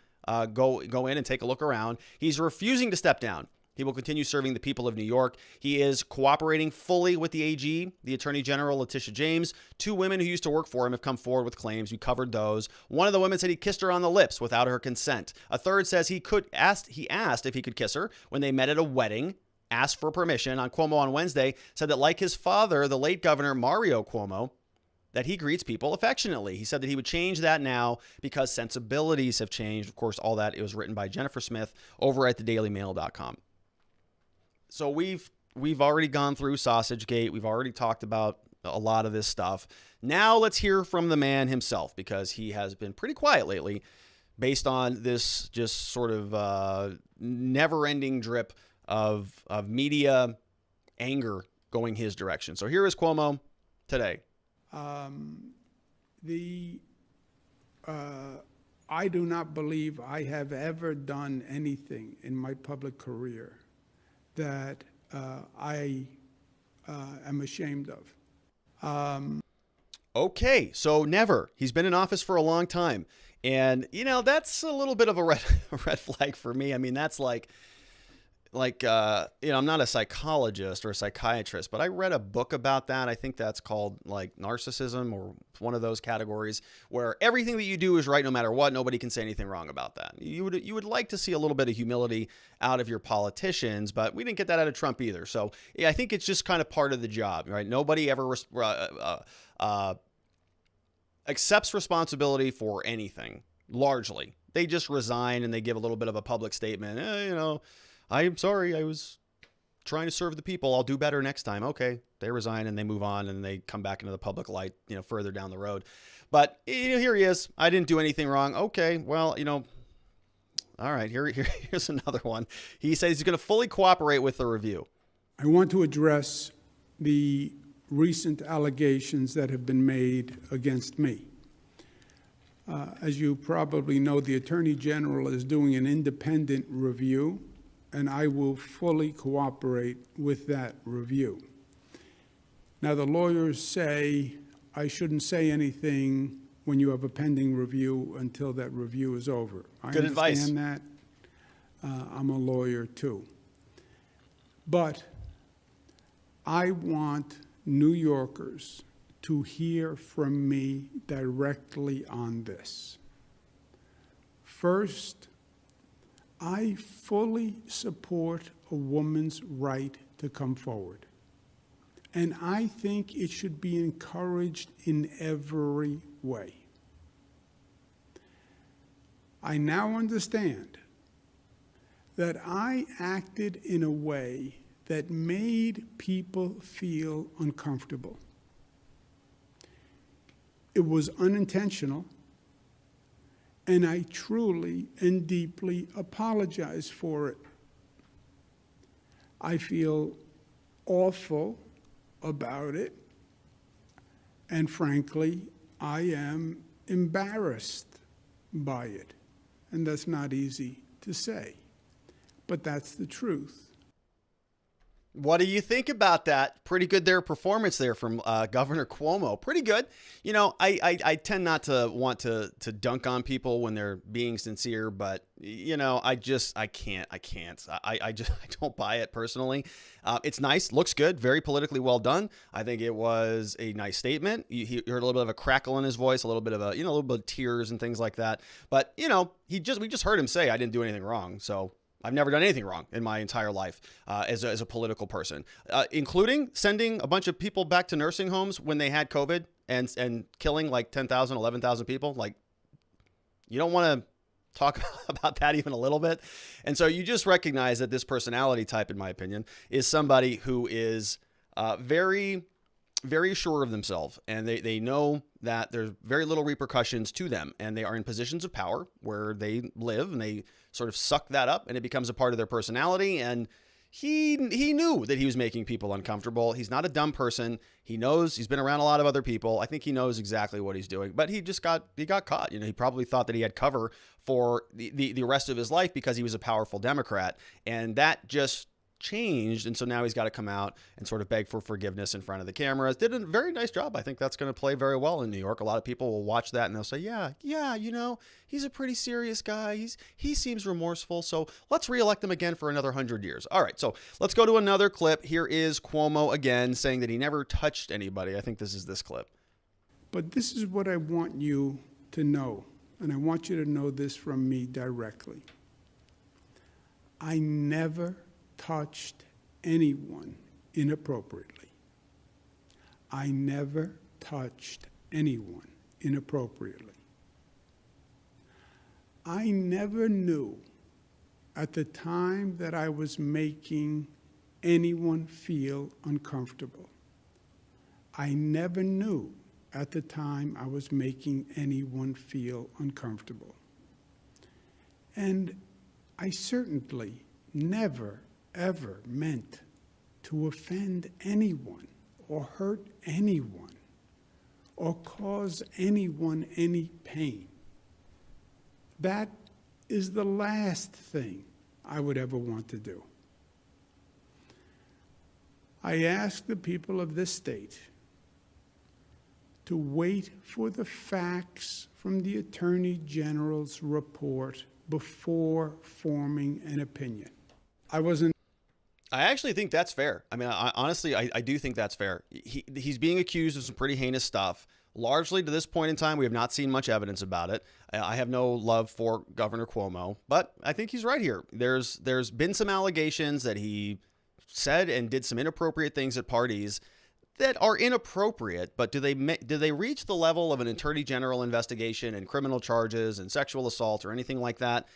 go in and take a look around. He's refusing to step down. He will continue serving the people of New York. He is cooperating fully with the AG, the Attorney General, Letitia James. Two women who used to work for him have come forward with claims. We covered those. One of the women said he kissed her on the lips without her consent. A third says he asked if he could kiss her when they met at a wedding. Asked for permission. On Cuomo on Wednesday, said that like his father, the late Governor Mario Cuomo, that he greets people affectionately. He said that he would change that now because sensibilities have changed. Of course, all that, it was written by Jennifer Smith over at thedailymail.com. So we've already gone through Sausagegate. We've already talked about a lot of this stuff. Now let's hear from the man himself because he has been pretty quiet lately. based on this just sort of never-ending drip of media anger going his direction. So here is Cuomo today. I do not believe I have ever done anything in my public career that I am ashamed of. Okay, so never. He's been in office for a long time. And, you know, that's a little bit of a red flag for me. I mean, that's like, I'm not a psychologist or a psychiatrist, but I read a book about that. I think that's called like narcissism or one of those categories where everything that you do is right no matter what. Nobody can say anything wrong about that. You would like to see a little bit of humility out of your politicians, but we didn't get that out of Trump either. So yeah, I think it's just kind of part of the job, right? Nobody ever accepts responsibility for anything, largely. They just resign and they give a little bit of a public statement. I'm sorry, I was trying to serve the people. I'll do better next time. Okay, they resign and they move on and they come back into the public light, further down the road. But here he is. I didn't do anything wrong. Okay, well, all right, here's another one. He says he's going to fully cooperate with the review. I want to address the recent allegations that have been made against me. As you probably know, the Attorney General is doing an independent review, and I will fully cooperate with that review. Now, the lawyers say I shouldn't say anything when you have a pending review until that review is over. Good advice. I understand that. I'm a lawyer, too. But I want New Yorkers to hear from me directly on this. First, I fully support a woman's right to come forward. And I think it should be encouraged in every way. I now understand that I acted in a way that made people feel uncomfortable. It was unintentional, and I truly and deeply apologize for it. I feel awful about it, and frankly, I am embarrassed by it. And that's not easy to say, but that's the truth. What do you think about that? Pretty good performance there from Governor Cuomo. Pretty good. I tend not to want to dunk on people when they're being sincere, but I can't. I don't buy it personally. It's nice, looks good, very politically well done. I think it was a nice statement. You heard a little bit of a crackle in his voice, a little bit of a little bit of tears and things like that. But we just heard him say I didn't do anything wrong. So I've never done anything wrong in my entire life as a political person, including sending a bunch of people back to nursing homes when they had COVID and killing like 10,000, 11,000 people. Like, you don't want to talk about that even a little bit. And so you just recognize that this personality type, in my opinion, is somebody who is very, very sure of themselves. And they know that there's very little repercussions to them. And they are in positions of power where they live and they sort of suck that up and it becomes a part of their personality. And he knew that he was making people uncomfortable. He's not a dumb person. He knows, he's been around a lot of other people. I think he knows exactly what he's doing, but he got caught. He probably thought that he had cover for the rest of his life because he was a powerful Democrat, and that just changed. And so now he's got to come out and sort of beg for forgiveness in front of the cameras. Did a very nice job. I think that's going to play very well in New York. A lot of people will watch that and they'll say, yeah, he's a pretty serious guy. He seems remorseful. So let's reelect him again for another 100 years. All right. So let's go to another clip. Here is Cuomo again saying that he never touched anybody. I think this is this clip. But this is what I want you to know. And I want you to know this from me directly. I never touched anyone inappropriately. I never touched anyone inappropriately. I never knew at the time that I was making anyone feel uncomfortable. I never knew at the time I was making anyone feel uncomfortable. And I certainly never, ever meant to offend anyone or hurt anyone or cause anyone any pain. That is the last thing I would ever want to do. I ask the people of this state to wait for the facts from the Attorney General's report before forming an opinion. I actually think that's fair. I mean, honestly, I do think that's fair. He's being accused of some pretty heinous stuff. Largely to this point in time, we have not seen much evidence about it. I have no love for Governor Cuomo, but I think he's right here. There's been some allegations that he said and did some inappropriate things at parties that are inappropriate, but do they reach the level of an attorney general investigation and criminal charges and sexual assault or anything like that?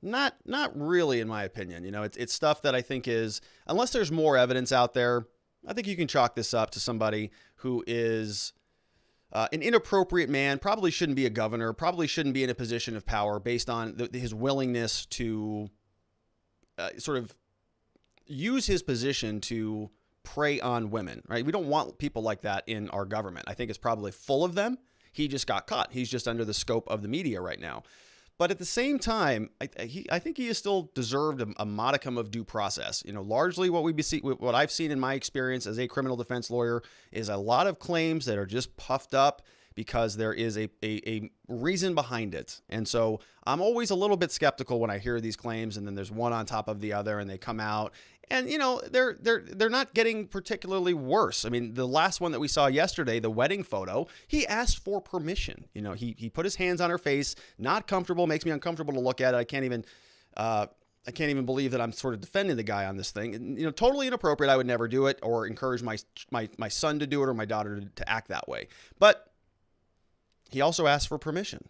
Not really, in my opinion. You know, it's stuff that I think is, unless there's more evidence out there, I think you can chalk this up to somebody who is an inappropriate man, probably shouldn't be a governor, probably shouldn't be in a position of power based on his willingness to sort of use his position to prey on women, right? We don't want people like that in our government. I think it's probably full of them. He just got caught. He's just under the scope of the media right now. But at the same time, I think he has still deserved a modicum of due process. You know, largely what I've seen in my experience as a criminal defense lawyer is a lot of claims that are just puffed up because there is a reason behind it. And so I'm always a little bit skeptical when I hear these claims and then there's one on top of the other and they come out and, you know, they're not getting particularly worse. I mean, the last one that we saw yesterday, the wedding photo, he asked for permission. You know, he put his hands on her face, not comfortable, makes me uncomfortable to look at it. I can't even believe that I'm sort of defending the guy on this thing. You know, totally inappropriate. I would never do it or encourage my son to do it or my daughter to act that way. But he also asked for permission.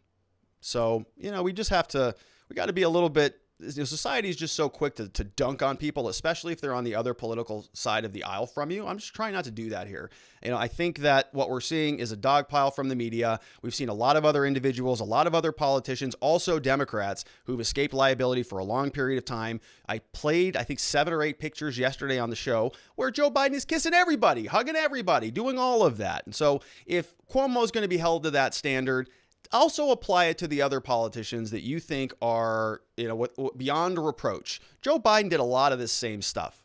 So, you know, we got to be a little bit, you know, society is just so quick to dunk on people, especially if they're on the other political side of the aisle from you. I'm just trying not to do that here. You know, I think that what we're seeing is a dog pile from the media. We've seen a lot of other individuals, a lot of other politicians, also Democrats, who've escaped liability for a long period of time. I played, I think, 7 or 8 pictures yesterday on the show where Joe Biden is kissing everybody, hugging everybody, doing all of that. And so if Cuomo is going to be held to that standard, also apply it to the other politicians that you think are, you know, beyond reproach. Joe Biden did a lot of this same stuff,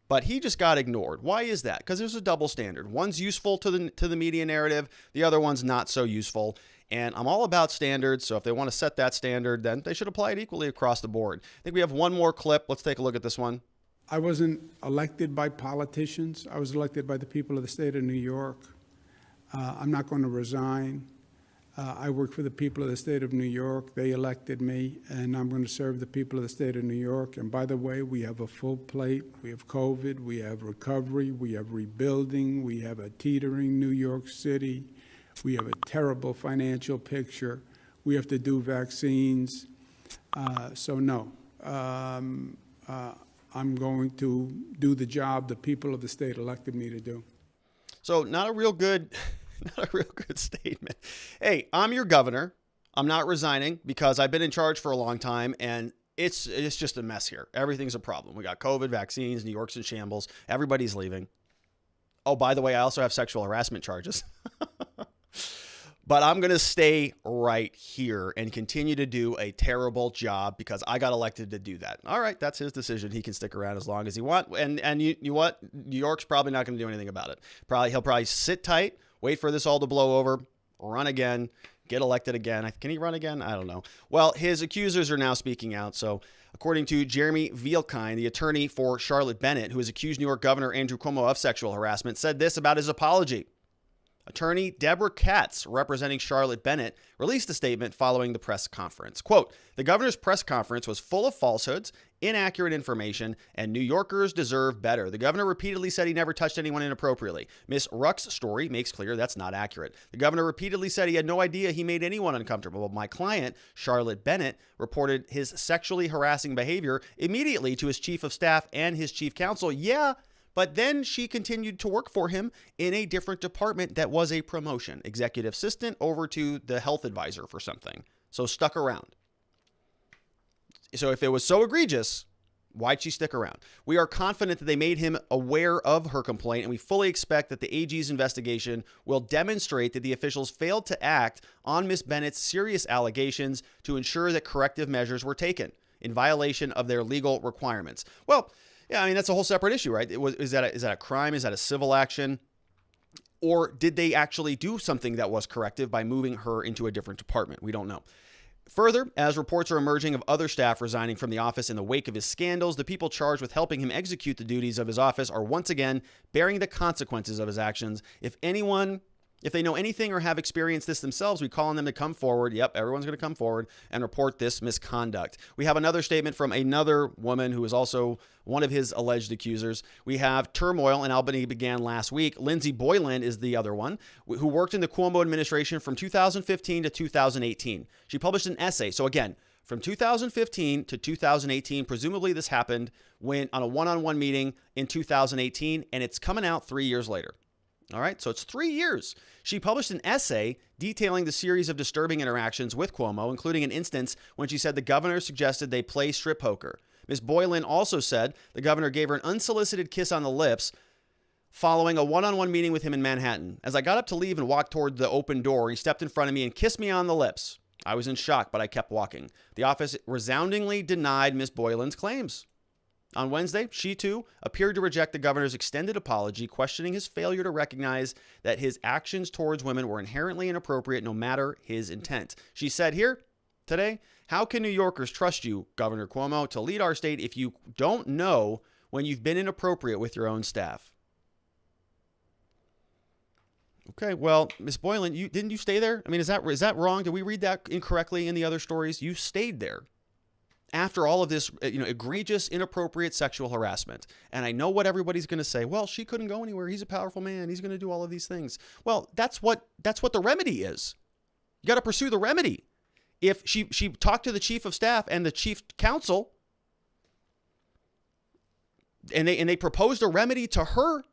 but he just got ignored. Why is that? Because there's a double standard. One's useful to the media narrative. The other one's not so useful. And I'm all about standards. So if they want to set that standard, then they should apply it equally across the board. I think we have one more clip. Let's take a look at this one. I wasn't elected by politicians. I was elected by the people of the state of New York. I'm not going to resign. I work for the people of the state of New York. They elected me, and I'm going to serve the people of the state of New York. And by the way, we have a full plate. We have COVID. We have recovery. We have rebuilding. We have a teetering New York City. We have a terrible financial picture. We have to do vaccines. So no, I'm going to do the job the people of the state elected me to do. So not a real good statement. Hey, I'm your governor. I'm not resigning because I've been in charge for a long time and it's just a mess here. Everything's a problem. We got COVID, vaccines, New York's in shambles. Everybody's leaving. Oh, by the way, I also have sexual harassment charges. But I'm going to stay right here and continue to do a terrible job because I got elected to do that. All right, that's his decision. He can stick around as long as he wants. And you know what? New York's probably not going to do anything about it. He'll probably sit tight, wait for this all to blow over, run again, get elected again. Can he run again? I don't know. Well, his accusers are now speaking out. So according to Jeremy Vielkind, the attorney for Charlotte Bennett, who has accused New York Governor Andrew Cuomo of sexual harassment, said this about his apology. Attorney Deborah Katz, representing Charlotte Bennett, released a statement following the press conference. Quote, the governor's press conference was full of falsehoods, inaccurate information, and New Yorkers deserve better. The governor repeatedly said he never touched anyone inappropriately. Ms. Ruck's story makes clear that's not accurate. The governor repeatedly said he had no idea he made anyone uncomfortable. My client, Charlotte Bennett, reported his sexually harassing behavior immediately to his chief of staff and his chief counsel. Yeah, but then she continued to work for him in a different department that was a promotion, executive assistant over to the health advisor for something. So stuck around. So if it was so egregious, why'd she stick around? We are confident that they made him aware of her complaint, and we fully expect that the AG's investigation will demonstrate that the officials failed to act on Ms. Bennett's serious allegations to ensure that corrective measures were taken in violation of their legal requirements. Well, yeah, I mean, that's a whole separate issue, right? Is that a crime? Is that a civil action? Or did they actually do something that was corrective by moving her into a different department? We don't know. Further, as reports are emerging of other staff resigning from the office in the wake of his scandals, the people charged with helping him execute the duties of his office are once again bearing the consequences of his actions. If they know anything or have experienced this themselves, we call on them to come forward. Yep, everyone's going to come forward and report this misconduct. We have another statement from another woman who is also one of his alleged accusers. We have turmoil in Albany began last week. Lindsay Boylan is the other one, who worked in the Cuomo administration from 2015 to 2018. She published an essay. So again, from 2015 to 2018, presumably this happened when on a one-on-one meeting in 2018, and it's coming out 3 years later. All right, so it's 3 years. She published an essay detailing the series of disturbing interactions with Cuomo, including an instance when she said the governor suggested they play strip poker. Ms. Boylan also said the governor gave her an unsolicited kiss on the lips following a one-on-one meeting with him in Manhattan. As I got up to leave and walked toward the open door, he stepped in front of me and kissed me on the lips. I was in shock, but I kept walking. The office resoundingly denied Ms. Boylan's claims. On Wednesday, she too appeared to reject the governor's extended apology, questioning his failure to recognize that his actions towards women were inherently inappropriate no matter his intent. She said here today, "How can New Yorkers trust you, Governor Cuomo, to lead our state if you don't know when you've been inappropriate with your own staff?" Okay, well, Ms. Boylan, didn't you stay there? I mean, is that wrong? Did we read that incorrectly in the other stories? You stayed there after all of this, egregious, inappropriate sexual harassment. And I know what everybody's going to say. Well, she couldn't go anywhere. He's a powerful man. He's going to do all of these things. Well, that's what the remedy is. You got to pursue the remedy. If she talked to the chief of staff and the chief counsel, and they proposed a remedy to her,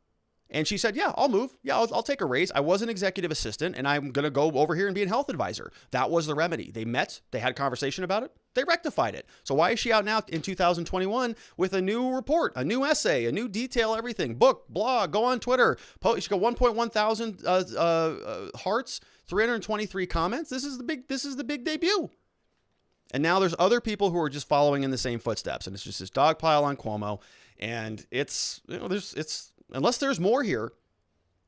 and she said, "Yeah, I'll move. Yeah, I'll take a raise. I was an executive assistant, and I'm going to go over here and be a health advisor." That was the remedy. They met. They had a conversation about it. They rectified it. So why is she out now in 2021 with a new report, a new essay, a new detail, everything? Book, blog, go on Twitter. She got 1.1 thousand hearts, 323 comments. This is the big debut. And now there's other people who are just following in the same footsteps, and it's just this dog pile on Cuomo. And it's unless there's more here,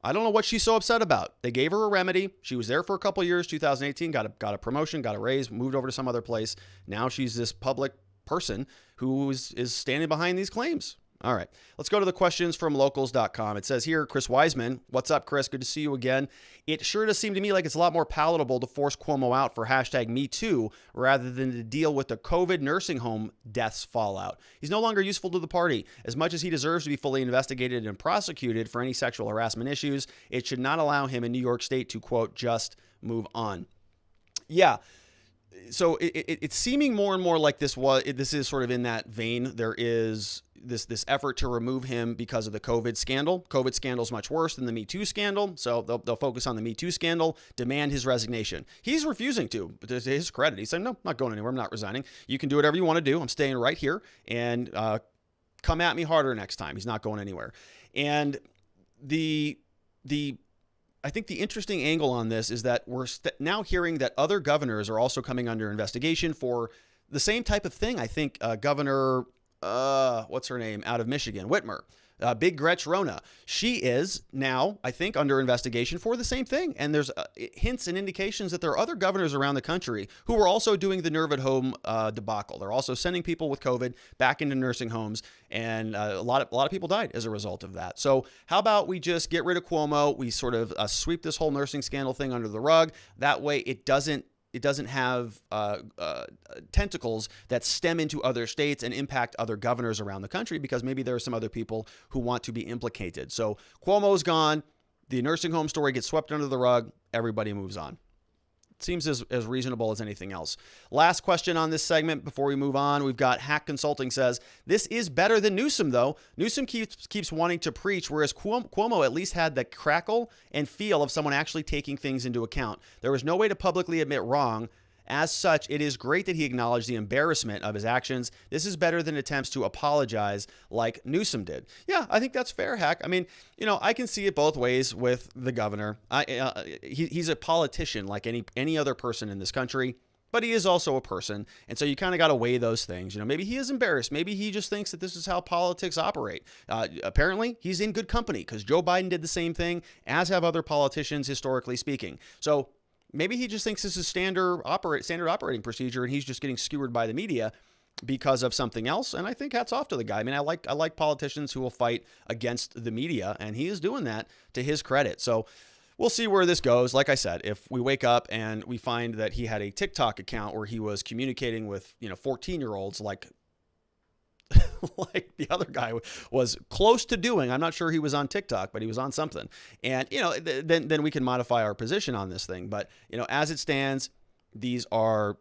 I don't know what she's so upset about. They gave her a remedy. She was there for a couple of years, 2018, got a promotion, got a raise, moved over to some other place. Now she's this public person who is standing behind these claims. All right, let's go to the questions from locals.com. It says here, Chris Wiseman. What's up, Chris? Good to see you again. It sure does seem to me like it's a lot more palatable to force Cuomo out for #MeToo rather than to deal with the COVID nursing home deaths fallout. He's no longer useful to the party. As much as he deserves to be fully investigated and prosecuted for any sexual harassment issues, it should not allow him in New York State to, quote, just move on. Yeah. So it's seeming more and more like this is sort of in that vein. There is this effort to remove him because of the COVID scandal. COVID scandal is much worse than the Me Too scandal, so they'll focus on the Me Too scandal, demand his resignation. He's refusing to his credit. He's saying, "No, I'm not going anywhere. I'm not resigning. You can do whatever you want to do. I'm staying right here, and come at me harder next time." He's not going anywhere. And I think the interesting angle on this is that we're now hearing that other governors are also coming under investigation for the same type of thing. I think Governor, what's her name, out of Michigan, Whitmer, Big Gretch Rona. She is now, I think, under investigation for the same thing. And there's hints and indications that there are other governors around the country who are also doing the nerve at home debacle. They're also sending people with COVID back into nursing homes, and a lot of people died as a result of that. So how about we just get rid of Cuomo? We sort of sweep this whole nursing scandal thing under the rug. That way it doesn't have tentacles that stem into other states and impact other governors around the country, because maybe there are some other people who want to be implicated. So Cuomo's gone. The nursing home story gets swept under the rug. Everybody moves on. It seems as reasonable as anything else. Last question on this segment before we move on. We've got Hack Consulting says, "This is better than Newsom, though. Newsom keeps wanting to preach, whereas Cuomo at least had the crackle and feel of someone actually taking things into account. There was no way to publicly admit wrong, As such, it is great that he acknowledged the embarrassment of his actions. This is better than attempts to apologize like Newsom did. Yeah, I think that's fair, Hack. I mean, I can see it both ways with the governor. He's a politician like any other person in this country. But he is also a person. And so you kind of got to weigh those things. Maybe he is embarrassed. Maybe he just thinks that this is how politics operate. Apparently, he's in good company because Joe Biden did the same thing, as have other politicians, historically speaking. So maybe he just thinks this is standard operating procedure, and he's just getting skewered by the media because of something else. And I think hats off to the guy. I mean, I like politicians who will fight against the media, and he is doing that to his credit. So we'll see where this goes. Like I said, if we wake up and we find that he had a TikTok account where he was communicating with, 14-year-olds like the other guy was close to doing, I'm not sure he was on TikTok, but he was on something. And, then we can modify our position on this thing. But, as it stands, these are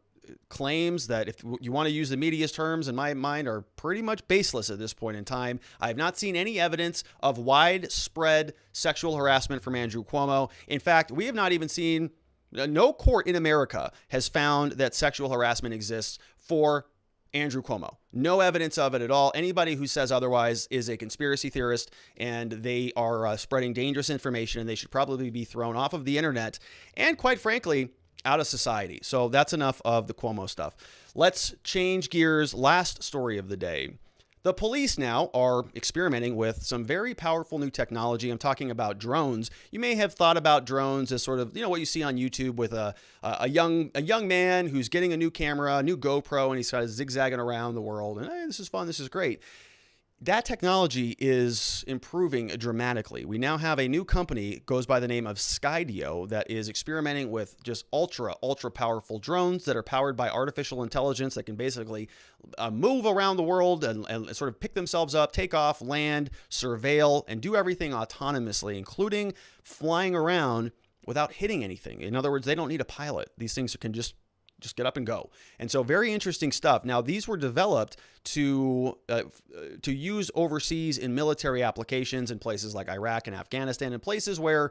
claims that, if you want to use the media's terms, in my mind, are pretty much baseless at this point in time. I have not seen any evidence of widespread sexual harassment from Andrew Cuomo. In fact, we have not even seen, no court in America has found that sexual harassment exists for Andrew Cuomo. No evidence of it at all. Anybody who says otherwise is a conspiracy theorist, and they are spreading dangerous information, and they should probably be thrown off of the internet and, quite frankly, out of society. So that's enough of the Cuomo stuff. Let's change gears. Last story of the day. The police now are experimenting with some very powerful new technology. I'm talking about drones. You may have thought about drones as sort of, what you see on YouTube with a young man who's getting a new camera, a new GoPro, and he's kind of zigzagging around the world. And hey, this is fun. This is great. That technology is improving dramatically. We now have a new company, goes by the name of Skydio, that is experimenting with just ultra powerful drones that are powered by artificial intelligence that can basically move around the world and sort of pick themselves up, take off, land, surveil, and do everything autonomously, including flying around without hitting anything. In other words, they don't need a pilot. These things can just get up and go. And so very interesting stuff. Now, these were developed to use overseas in military applications in places like Iraq and Afghanistan, and places where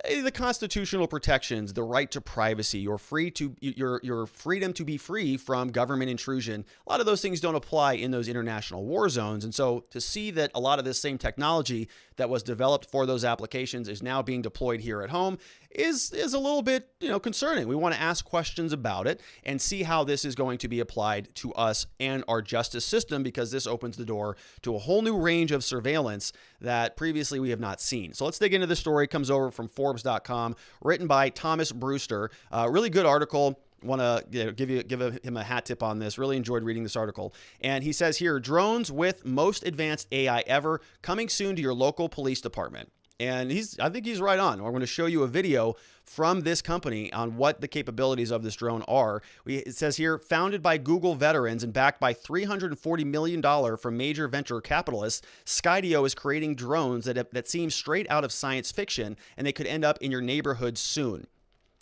the constitutional protections, the right to privacy, your freedom to be free from government intrusion, a lot of those things don't apply in those international war zones. And so to see that a lot of this same technology that was developed for those applications is now being deployed here at home is a little bit, concerning. We want to ask questions about it and see how this is going to be applied to us and our justice system, because this opens the door to a whole new range of surveillance that previously we have not seen. So let's dig into this story. It comes over from Forbes.com, written by Thomas Brewster. Really good article. Want to give him a hat tip on this. Really enjoyed reading this article. And he says here, drones with most advanced AI ever, coming soon to your local police department. And I think he's right on. We're going to show you a video from this company on what the capabilities of this drone are. It says here, founded by Google veterans and backed by $340 million from major venture capitalists, Skydio is creating drones that seem straight out of science fiction, and they could end up in your neighborhood soon.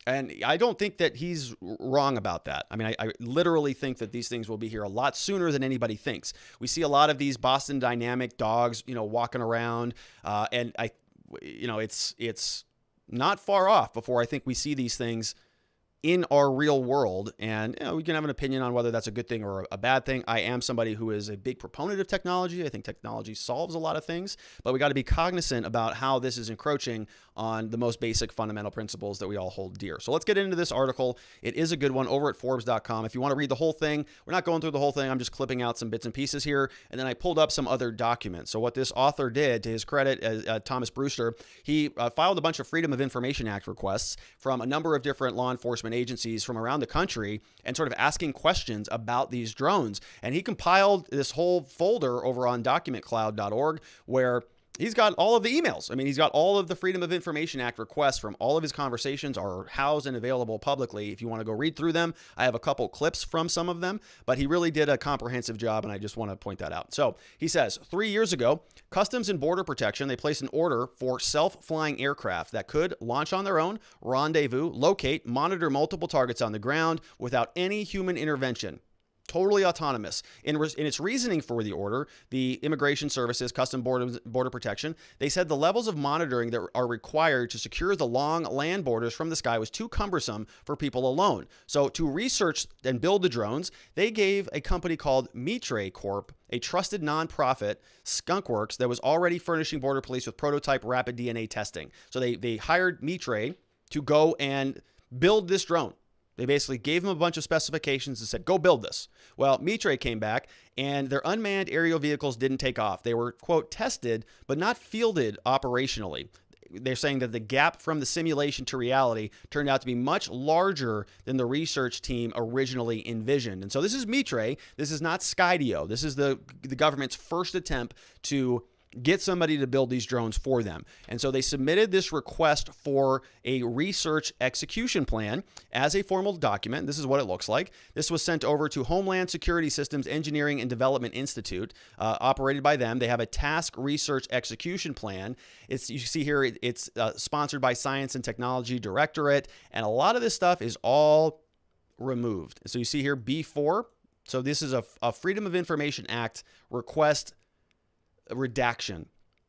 And I don't think that he's wrong about that. I mean, I literally think that these things will be here a lot sooner than anybody thinks. We see a lot of these Boston Dynamic dogs, walking around, and it's not far off before I think we see these things in our real world. And we can have an opinion on whether that's a good thing or a bad thing. I am somebody who is a big proponent of technology. I think technology solves a lot of things, but we got to be cognizant about how this is encroaching on the most basic fundamental principles that we all hold dear. So let's get into this article. It is a good one over at Forbes.com. If you want to read the whole thing, we're not going through the whole thing. I'm just clipping out some bits and pieces here. And then I pulled up some other documents. So what this author did, to his credit, Thomas Brewster, he filed a bunch of Freedom of Information Act requests from a number of different law enforcement agencies from around the country, and sort of asking questions about these drones. And he compiled this whole folder over on documentcloud.org where he's got all of the emails. I mean, he's got all of the Freedom of Information Act requests from all of his conversations are housed and available publicly. If you want to go read through them, I have a couple clips from some of them, but he really did a comprehensive job, and I just want to point that out. So he says, 3 years ago, Customs and Border Protection, they placed an order for self-flying aircraft that could launch on their own, rendezvous, locate, monitor multiple targets on the ground without any human intervention. totally autonomous. In its reasoning for the order, the Immigration Services, Custom Border Protection, they said the levels of monitoring that are required to secure the long land borders from the sky was too cumbersome for people alone. So to research and build the drones, they gave a company called Mitre Corp, a trusted nonprofit, skunkworks, that was already furnishing border police with prototype rapid DNA testing. So they hired Mitre to go and build this drone. They basically gave them a bunch of specifications and said, go build this. Well, Mitre came back and their unmanned aerial vehicles didn't take off. They were, quote, tested, but not fielded operationally. They're saying that the gap from the simulation to reality turned out to be much larger than the research team originally envisioned. And so this is Mitre. This is not Skydio. This is the government's first attempt to get somebody to build these drones for them. And so they submitted this request for a research execution plan as a formal document. This is what it looks like. This was sent over to Homeland Security Systems Engineering and Development Institute, operated by them. They have a task research execution plan. You see here, it's sponsored by Science and Technology Directorate, and a lot of this stuff is all removed. So you see here B4. So this is a Freedom of Information Act request redaction,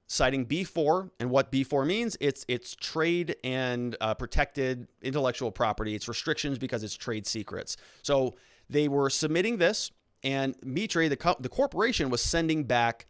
citing B4. And what B4 means, it's trade and protected intellectual property. It's restrictions because it's trade secrets. So they were submitting this, and Mitre, the corporation, was sending back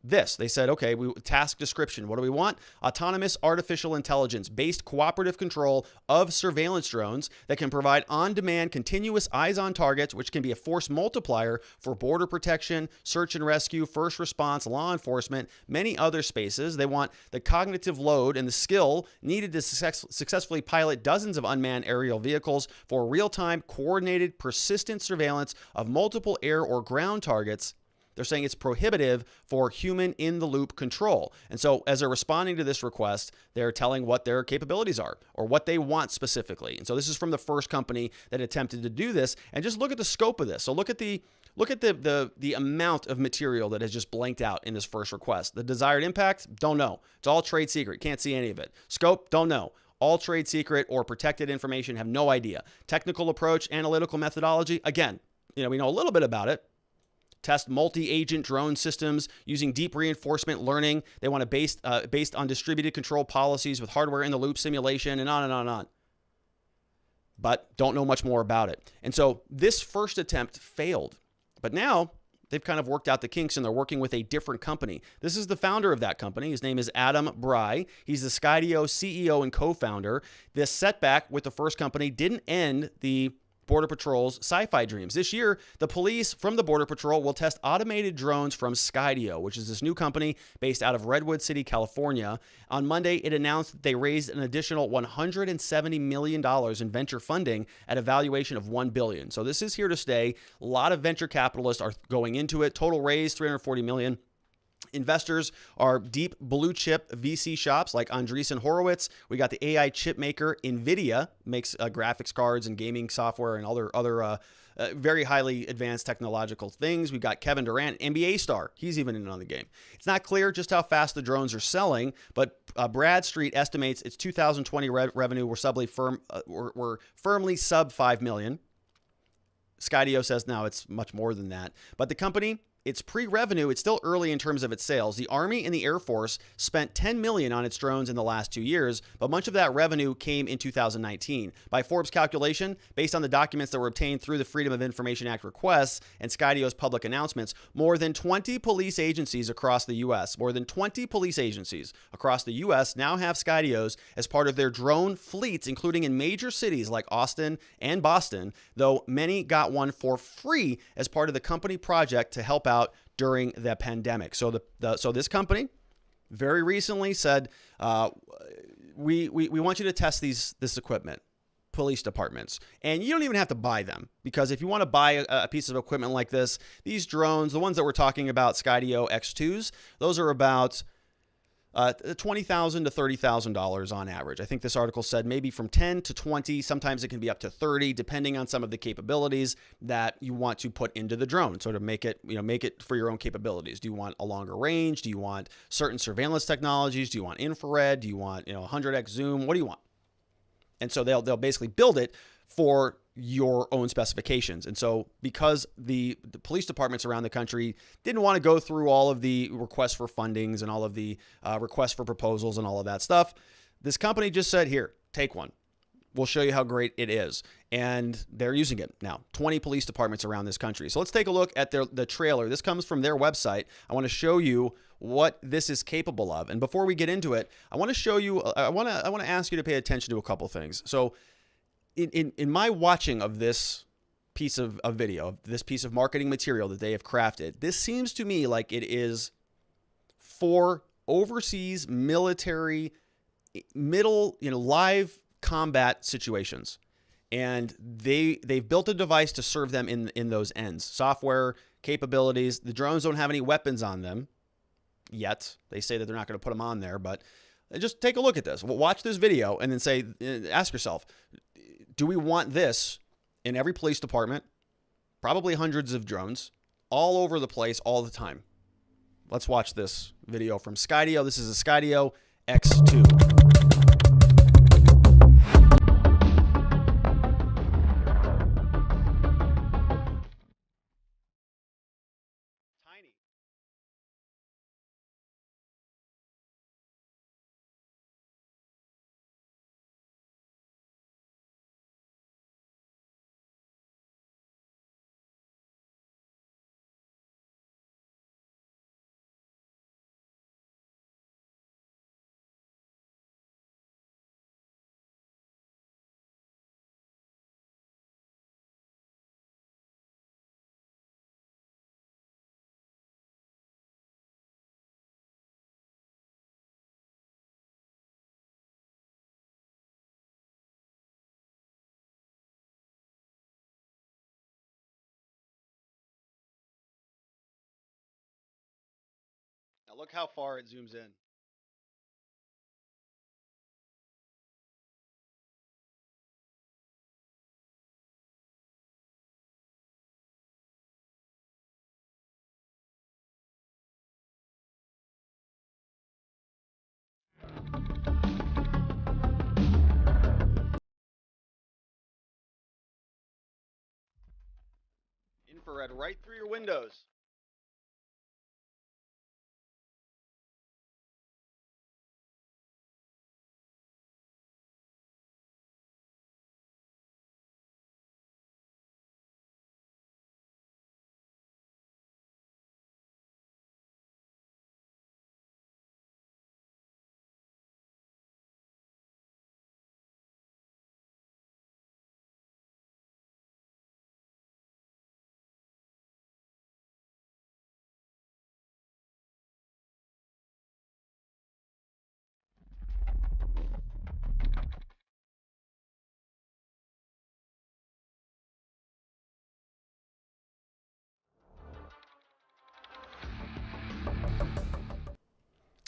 this. They said, okay, task description. What do we want? Autonomous artificial intelligence-based cooperative control of surveillance drones that can provide on-demand continuous eyes-on targets, which can be a force multiplier for border protection, search and rescue, first response, law enforcement, many other spaces. They want the cognitive load and the skill needed to successfully pilot dozens of unmanned aerial vehicles for real-time, coordinated, persistent surveillance of multiple air or ground targets. They're saying it's prohibitive for human in-the-loop control. And so as they're responding to this request, they're telling what their capabilities are or what they want specifically. And so this is from the first company that attempted to do this. And just look at the scope of this. So look at the amount of material that has just blanked out in this first request. The desired impact, don't know. It's all trade secret. Can't see any of it. Scope, don't know. All trade secret or protected information, have no idea. Technical approach, analytical methodology, again, we know a little bit about it. Test multi-agent drone systems using deep reinforcement learning. They want to based on distributed control policies with hardware in the loop simulation, and on and on and on. But don't know much more about it. And so this first attempt failed. But now they've kind of worked out the kinks and they're working with a different company. This is the founder of that company. His name is Adam Bry. He's the Skydio CEO and co-founder. This setback with the first company didn't end the Border Patrol's sci-fi dreams. This year, the police from the Border Patrol will test automated drones from Skydio, which is this new company based out of Redwood City, California. On Monday, it announced that they raised an additional $170 million in venture funding at a valuation of $1 billion. So this is here to stay. A lot of venture capitalists are going into it. Total raise, $340 million. Investors are deep blue chip VC shops like Andreessen Horowitz. We got the AI chip maker NVIDIA, makes graphics cards and gaming software and other very highly advanced technological things. We've got Kevin Durant, NBA star. He's even in on the game. It's not clear just how fast the drones are selling, but Bradstreet estimates its 2020 revenue were firmly sub 5 million. Skydio says now it's much more than that. But the company, it's pre-revenue. It's still early in terms of its sales. The Army and the Air Force spent $10 million on its drones in the last 2 years, but much of that revenue came in 2019. By Forbes calculation, based on the documents that were obtained through the Freedom of Information Act requests and Skydio's public announcements, more than 20 police agencies across the U.S. now have Skydios as part of their drone fleets, including in major cities like Austin and Boston, though many got one for free as part of the company project to help out during the pandemic. So so this company very recently said, we want you to test this equipment, police departments, and you don't even have to buy them, because if you want to buy a piece of equipment like this, these drones, the ones that we're talking about, Skydio X2s, those are about $20,000 to $30,000 on average. I think this article said maybe from 10 to 20. Sometimes it can be up to 30, depending on some of the capabilities that you want to put into the drone. So to make it for your own capabilities. Do you want a longer range? Do you want certain surveillance technologies? Do you want infrared? Do you want 100x zoom? What do you want? And so they'll basically build it for your own specifications. And so because the police departments around the country didn't want to go through all of the requests for fundings and all of the requests for proposals and all of that stuff, this company just said, here, take one. We'll show you how great it is. And they're using it now. 20 police departments around this country. So let's take a look at the trailer. This comes from their website. I want to show you what this is capable of. And before we get into it, I want to show you, I want to ask you to pay attention to a couple things. So in my watching of this piece of video, this piece of marketing material that they have crafted, this seems to me like it is for overseas military, live combat situations. And they've built a device to serve them in those ends. Software capabilities. The drones don't have any weapons on them yet. They say that they're not going to put them on there, but just take a look at this. Watch this video and then ask yourself, do we want this in every police department? Probably hundreds of drones all over the place all the time. Let's watch this video from Skydio. This is a Skydio X2. Tiny. Now look how far it zooms in. Infrared right through your windows.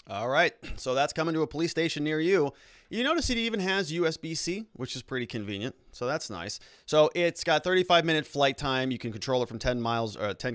All right, so that's coming to a police station near you. You notice it even has USB-C, which is pretty convenient, so that's nice. So it's got 35-minute flight time. You can control it from 10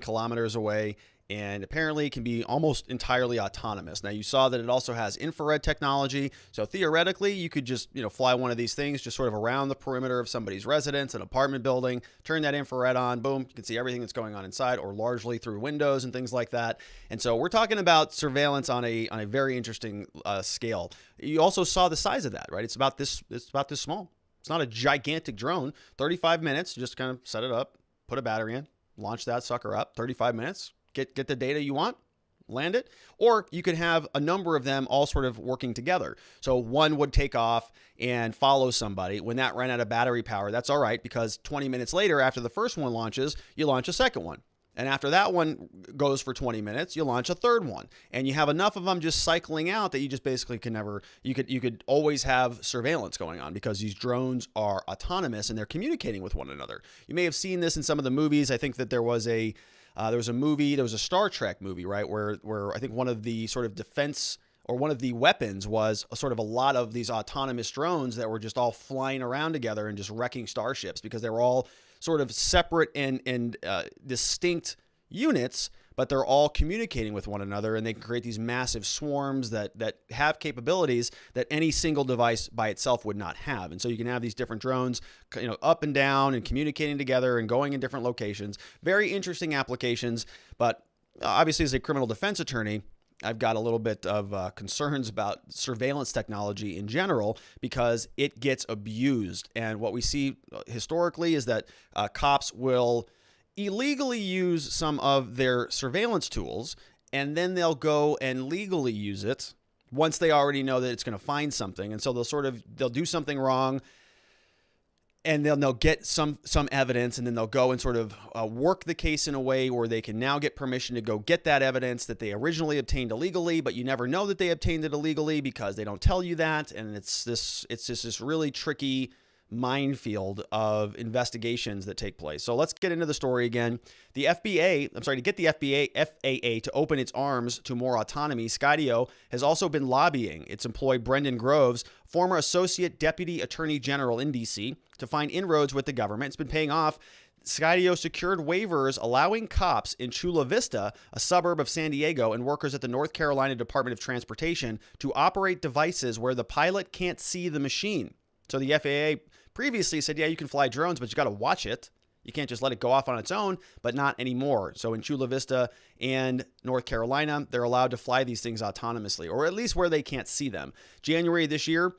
kilometers away, and apparently it can be almost entirely autonomous. Now, you saw that it also has infrared technology, so theoretically, you could just fly one of these things just sort of around the perimeter of somebody's residence, an apartment building, turn that infrared on, boom, you can see everything that's going on inside, or largely through windows and things like that. And so we're talking about surveillance on a very interesting scale. You also saw the size of that, right? It's about this small. It's not a gigantic drone. 35 minutes, just kind of set it up, put a battery in, launch that sucker up, 35 minutes. Get the data you want, land it, or you could have a number of them all sort of working together. So one would take off and follow somebody. When that ran out of battery power, that's all right, because 20 minutes later, after the first one launches, you launch a second one. And after that one goes for 20 minutes, you launch a third one. And you have enough of them just cycling out that you just basically you could always have surveillance going on, because these drones are autonomous and they're communicating with one another. You may have seen this in some of the movies. I think that there was a Star Trek movie, right, where I think one of the sort of defense or one of the weapons was a sort of a lot of these autonomous drones that were just all flying around together and just wrecking starships, because they were all sort of separate and distinct units, but they're all communicating with one another, and they can create these massive swarms that have capabilities that any single device by itself would not have. And so you can have these different drones, up and down and communicating together and going in different locations. Very interesting applications, but obviously as a criminal defense attorney, I've got a little bit of concerns about surveillance technology in general because it gets abused. And what we see historically is that cops will illegally use some of their surveillance tools, and then they'll go and legally use it once they already know that it's going to find something. And so they'll do something wrong, and they'll get some evidence, and then they'll go and sort of work the case in a way where they can now get permission to go get that evidence that they originally obtained illegally, but you never know that they obtained it illegally because they don't tell you that. And it's just this really tricky minefield of investigations that take place. So let's get into the story again. To get the FAA to open its arms to more autonomy, Skydio has also been lobbying its employee Brendan Groves, former Associate Deputy Attorney General in D.C., to find inroads with the government. It's been paying off. Skydio secured waivers allowing cops in Chula Vista, a suburb of San Diego, and workers at the North Carolina Department of Transportation to operate devices where the pilot can't see the machine. So the FAA previously said, yeah, you can fly drones, but you got to watch it. You can't just let it go off on its own, but not anymore. So in Chula Vista and North Carolina, they're allowed to fly these things autonomously, or at least where they can't see them. January this year,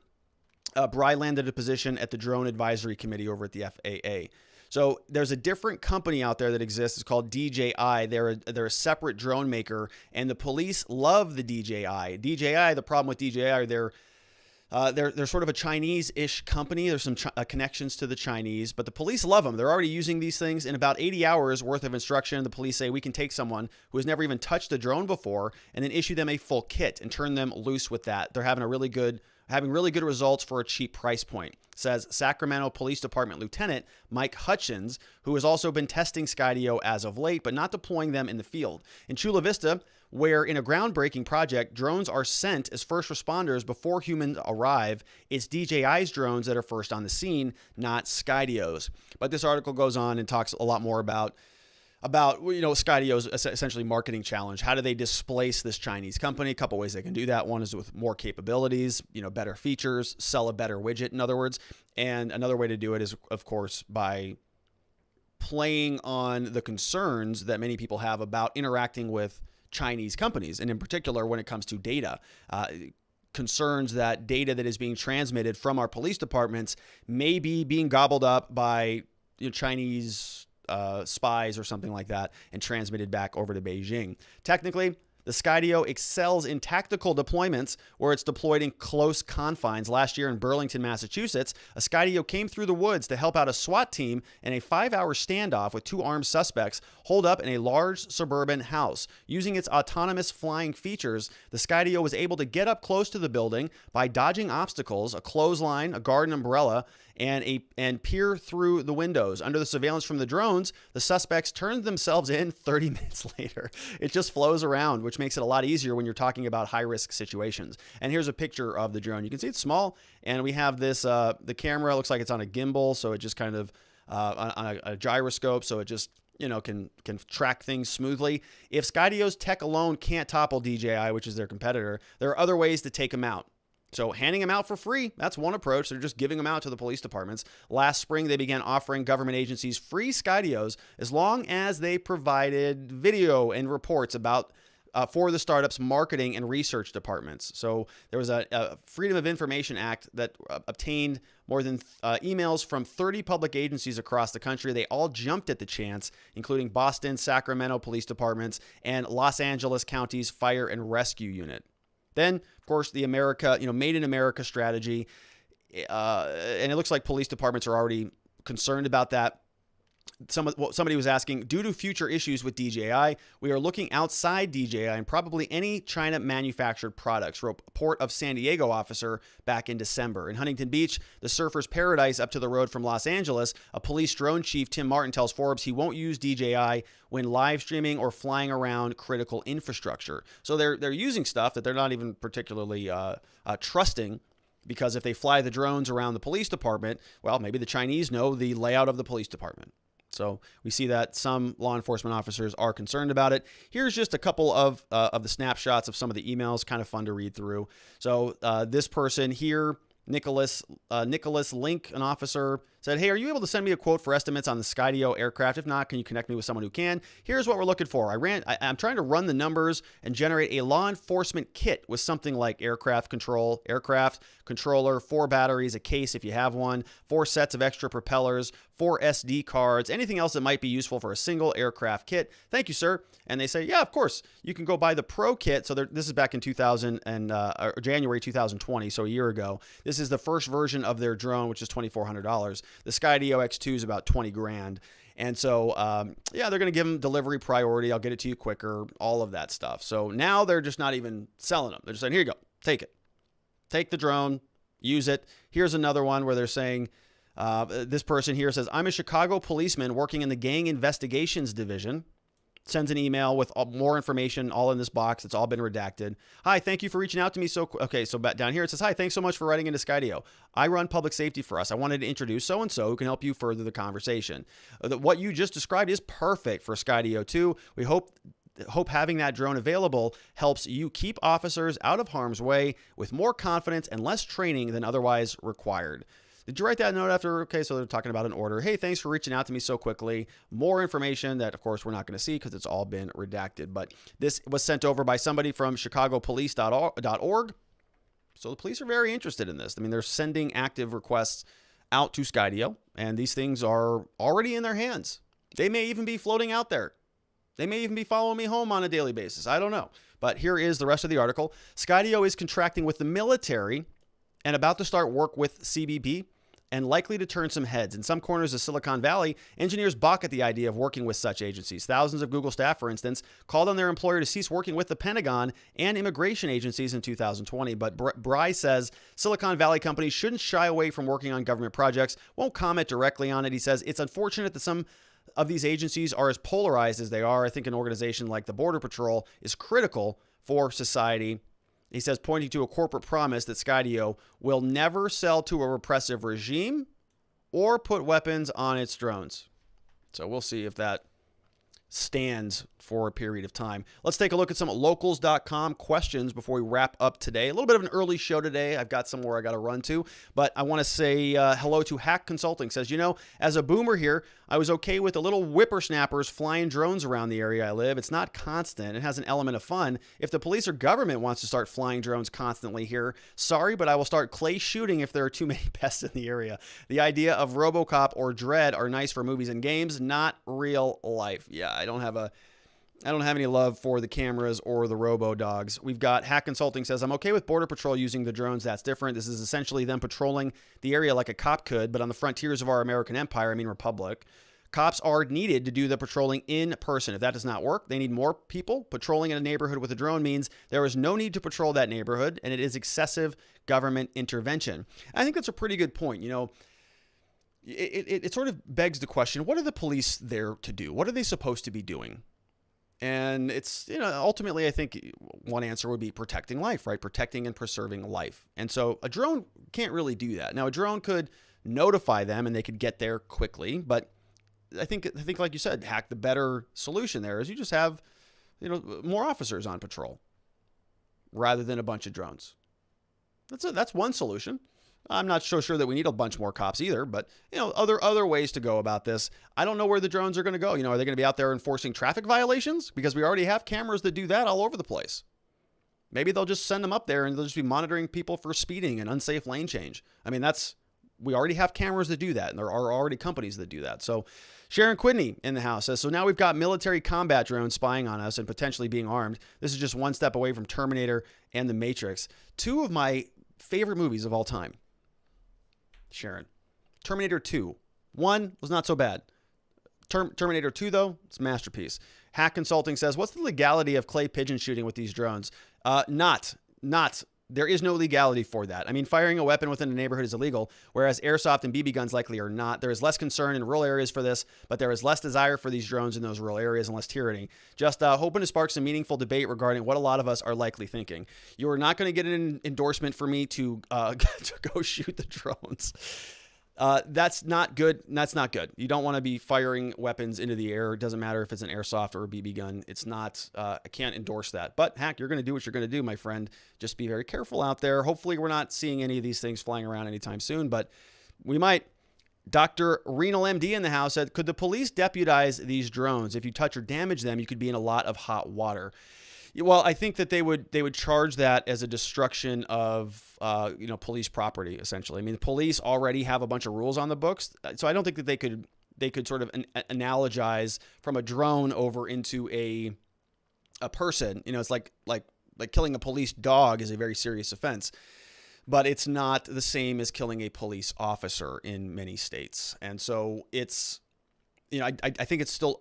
Bry landed a position at the Drone Advisory Committee over at the FAA. So there's a different company out there that exists. It's called DJI. They're a separate drone maker, and the police love the DJI. DJI, the problem with DJI, they're sort of a Chinese-ish company. There's some connections to the Chinese, but the police love them. They're already using these things. In about 80 hours worth of instruction, the police say we can take someone who has never even touched a drone before and then issue them a full kit and turn them loose with that. They're having really good results for a cheap price point, says Sacramento Police Department Lieutenant Mike Hutchins, who has also been testing Skydio as of late, but not deploying them in the field. In Chula Vista, where in a groundbreaking project, drones are sent as first responders before humans arrive, it's DJI's drones that are first on the scene, not Skydio's. But this article goes on and talks a lot more about Skydio's essentially marketing challenge. How do they displace this Chinese company? A couple ways they can do that. One is with more capabilities, better features, sell a better widget, in other words. And another way to do it is, of course, by playing on the concerns that many people have about interacting with Chinese companies, and in particular when it comes to data. Concerns that data that is being transmitted from our police departments may be being gobbled up by Chinese spies or something like that and transmitted back over to Beijing. Technically, the Skydio excels in tactical deployments where it's deployed in close confines. Last year in Burlington, Massachusetts, a Skydio came through the woods to help out a SWAT team in a 5-hour standoff with 2 armed suspects holed up in a large suburban house. Using its autonomous flying features, the Skydio was able to get up close to the building by dodging obstacles, a clothesline, a garden umbrella, and peer through the windows. Under the surveillance from the drones, the suspects turned themselves in 30 minutes later. It just flows around, which makes it a lot easier when you're talking about high-risk situations. And here's a picture of the drone. You can see it's small, and we have this, the camera looks like it's on a gimbal, so it just kind of, on a gyroscope, so it just, can track things smoothly. If Skydio's tech alone can't topple DJI, which is their competitor, there are other ways to take them out. So handing them out for free, that's one approach. They're just giving them out to the police departments. Last spring, they began offering government agencies free Skydios as long as they provided video and reports about for the startup's marketing and research departments. So there was a Freedom of Information Act that obtained more than emails from 30 public agencies across the country. They all jumped at the chance, including Boston, Sacramento police departments, and Los Angeles County's Fire and Rescue Unit. Then, of course, the Made in America strategy, and it looks like police departments are already concerned about that. Somebody was asking, due to future issues with DJI, we are looking outside DJI and probably any China-manufactured products, wrote Port of San Diego officer back in December. In Huntington Beach, the surfer's paradise up to the road from Los Angeles, a police drone chief, Tim Martin, tells Forbes he won't use DJI when live streaming or flying around critical infrastructure. So they're using stuff that they're not even particularly trusting, because if they fly the drones around the police department, well, maybe the Chinese know the layout of the police department. So we see that some law enforcement officers are concerned about it. Here's just a couple of the snapshots of some of the emails, kind of fun to read through. So this person here, Nicholas Link, an officer, said, "Hey, are you able to send me a quote for estimates on the Skydio aircraft? If not, can you connect me with someone who can? Here's what we're looking for. I'm trying to run the numbers and generate a law enforcement kit with something like aircraft controller, 4 batteries, a case if you have one, 4 sets of extra propellers, 4 SD cards, anything else that might be useful for a single aircraft kit. Thank you, sir." And they say, "Yeah, of course. You can go buy the Pro kit." So this is back in January 2020, so a year ago. This is the first version of their drone, which is $2,400. The Skydio X2 is about 20 grand. And so, they're going to give them delivery priority. I'll get it to you quicker, all of that stuff. So now they're just not even selling them. They're just saying, "Here you go, take it. Take the drone, use it." Here's another one where they're saying, this person here says, "I'm a Chicago policeman working in the gang investigations division." Sends an email with more information, all in this box. It's all been redacted. "Hi, thank you for reaching out to me. So down here it says, 'Hi, thanks so much for writing into Skydio. I run public safety for us. I wanted to introduce so-and-so who can help you further the conversation. What you just described is perfect for Skydio 2. We hope having that drone available helps you keep officers out of harm's way with more confidence and less training than otherwise required.'" Did you write that note after? Okay, so they're talking about an order. "Hey, thanks for reaching out to me so quickly." More information that, of course, we're not going to see because it's all been redacted. But this was sent over by somebody from chicagopolice.org. So the police are very interested in this. I mean, they're sending active requests out to Skydio, and these things are already in their hands. They may even be floating out there. They may even be following me home on a daily basis. I don't know. But here is the rest of the article. Skydio is contracting with the military and about to start work with CBP, and likely to turn some heads. In some corners of Silicon Valley, engineers balk at the idea of working with such agencies. Thousands of Google staff, for instance, called on their employer to cease working with the Pentagon and immigration agencies in 2020. But Bry says Silicon Valley companies shouldn't shy away from working on government projects, won't comment directly on it. He says it's unfortunate that some of these agencies are as polarized as they are. I think an organization like the Border Patrol is critical for society. He says, pointing to a corporate promise that Skydio will never sell to a repressive regime or put weapons on its drones. So we'll see if that stands for a period of time. Let's take a look at some locals.com questions before we wrap up today. A little bit of an early show today. I've got somewhere I got to run to, but I want to say hello to Hack Consulting. Says, as a boomer here, I was okay with the little whippersnappers flying drones around the area I live. It's not constant. It has an element of fun. If the police or government wants to start flying drones constantly here, sorry, but I will start clay shooting if there are too many pests in the area. The idea of RoboCop or Dredd are nice for movies and games, not real life. Yeah, I don't have any love for the cameras or the robo dogs. We've got Hack Consulting says, "I'm okay with Border Patrol using the drones. That's different. This is essentially them patrolling the area like a cop could, but on the frontiers of our American empire, republic. Cops are needed to do the patrolling in person. If that does not work, they need more people. Patrolling in a neighborhood with a drone means there is no need to patrol that neighborhood, and it is excessive government intervention." I think that's a pretty good point. It sort of begs the question, what are the police there to do? What are they supposed to be doing? And it's, ultimately, I think one answer would be protecting life, right? Protecting and preserving life. And so a drone can't really do that. Now, a drone could notify them and they could get there quickly. But I think like you said, Hack, the better solution there is you just have, more officers on patrol rather than a bunch of drones. That's one solution. I'm not so sure that we need a bunch more cops either, but other ways to go about this. I don't know where the drones are going to go. Are they going to be out there enforcing traffic violations? Because we already have cameras that do that all over the place. Maybe they'll just send them up there and they'll just be monitoring people for speeding and unsafe lane change. We already have cameras that do that, and there are already companies that do that. So Sharon Quidney in the house says, "So now we've got military combat drones spying on us and potentially being armed. This is just one step away from Terminator and The Matrix." Two of my favorite movies of all time. Sharon. Terminator 2. 1 was not so bad. Terminator 2, though, it's a masterpiece. Hack Consulting says, "What's the legality of clay pigeon shooting with these drones?" Not. There is no legality for that. Firing a weapon within a neighborhood is illegal, whereas airsoft and BB guns likely are not. There is less concern in rural areas for this, but there is less desire for these drones in those rural areas and less tyranny. Just hoping to spark some meaningful debate regarding what a lot of us are likely thinking. You are not going to get an endorsement for me to go shoot the drones. That's not good. That's not good. You don't want to be firing weapons into the air. It doesn't matter if it's an airsoft or a BB gun. It's not, I can't endorse that. But heck, you're going to do what you're going to do, my friend. Just be very careful out there. Hopefully we're not seeing any of these things flying around anytime soon, but we might. Dr. Renal MD in the House said, could the police deputize these drones? If you touch or damage them, you could be in a lot of hot water. Well, I think that they would charge that as a destruction of police property, essentially. I mean, the police already have a bunch of rules on the books, so I don't think that they could sort of analogize from a drone over into a person. It's like killing a police dog is a very serious offense, but it's not the same as killing a police officer in many states, and so it's. I think it's still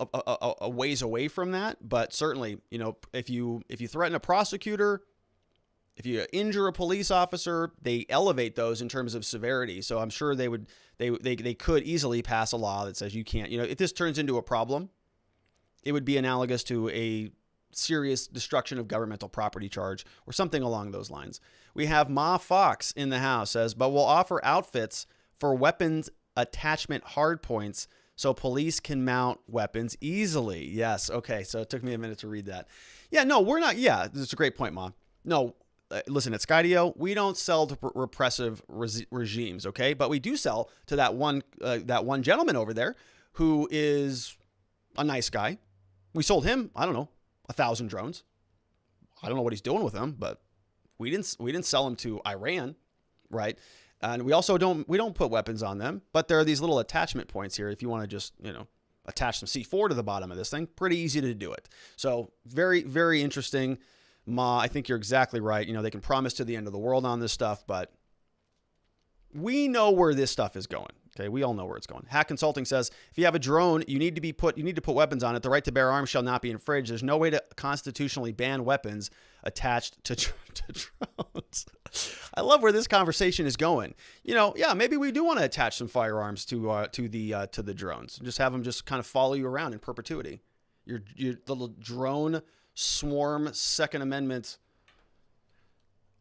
a ways away from that, but certainly, if you threaten a prosecutor, if you injure a police officer, they elevate those in terms of severity. So I'm sure they could easily pass a law that says you can't. If this turns into a problem, it would be analogous to a serious destruction of governmental property charge or something along those lines. We have Ma Fox in the House says, but we'll offer outfits for weapons attachment hardpoints so police can mount weapons easily. Yes. Okay. So it took me a minute to read that. Yeah, no, we're not. Yeah, that's a great point, Mom. No, listen, at Skydio, we don't sell to repressive regimes. Okay. But we do sell to that one gentleman over there who is a nice guy. We sold him, I don't know, 1,000 drones. I don't know what he's doing with them, but we didn't sell them to Iran. Right. And we also don't put weapons on them, but there are these little attachment points here. If you want to just, attach some C4 to the bottom of this thing, pretty easy to do it. So very, very interesting. Ma, I think you're exactly right. They can promise to the end of the world on this stuff, but we know where this stuff is going. Okay, we all know where it's going. Hack Consulting says, if you have a drone, you need to put weapons on it. The right to bear arms shall not be infringed. There's no way to constitutionally ban weapons attached to drones. I love where this conversation is going. Yeah, maybe we do want to attach some firearms to the drones. Just have them just kind of follow you around in perpetuity. Your little drone swarm Second Amendment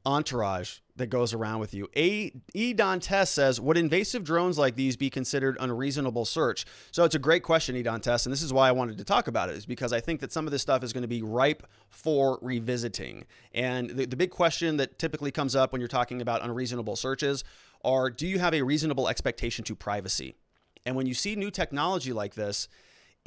entourage that goes around with you. E. Dantes says, would invasive drones like these be considered unreasonable search? So it's a great question, E. Dantes, and this is why I wanted to talk about it, is because I think that some of this stuff is going to be ripe for revisiting. And the big question that typically comes up when you're talking about unreasonable searches are, do you have a reasonable expectation to privacy? And when you see new technology like this,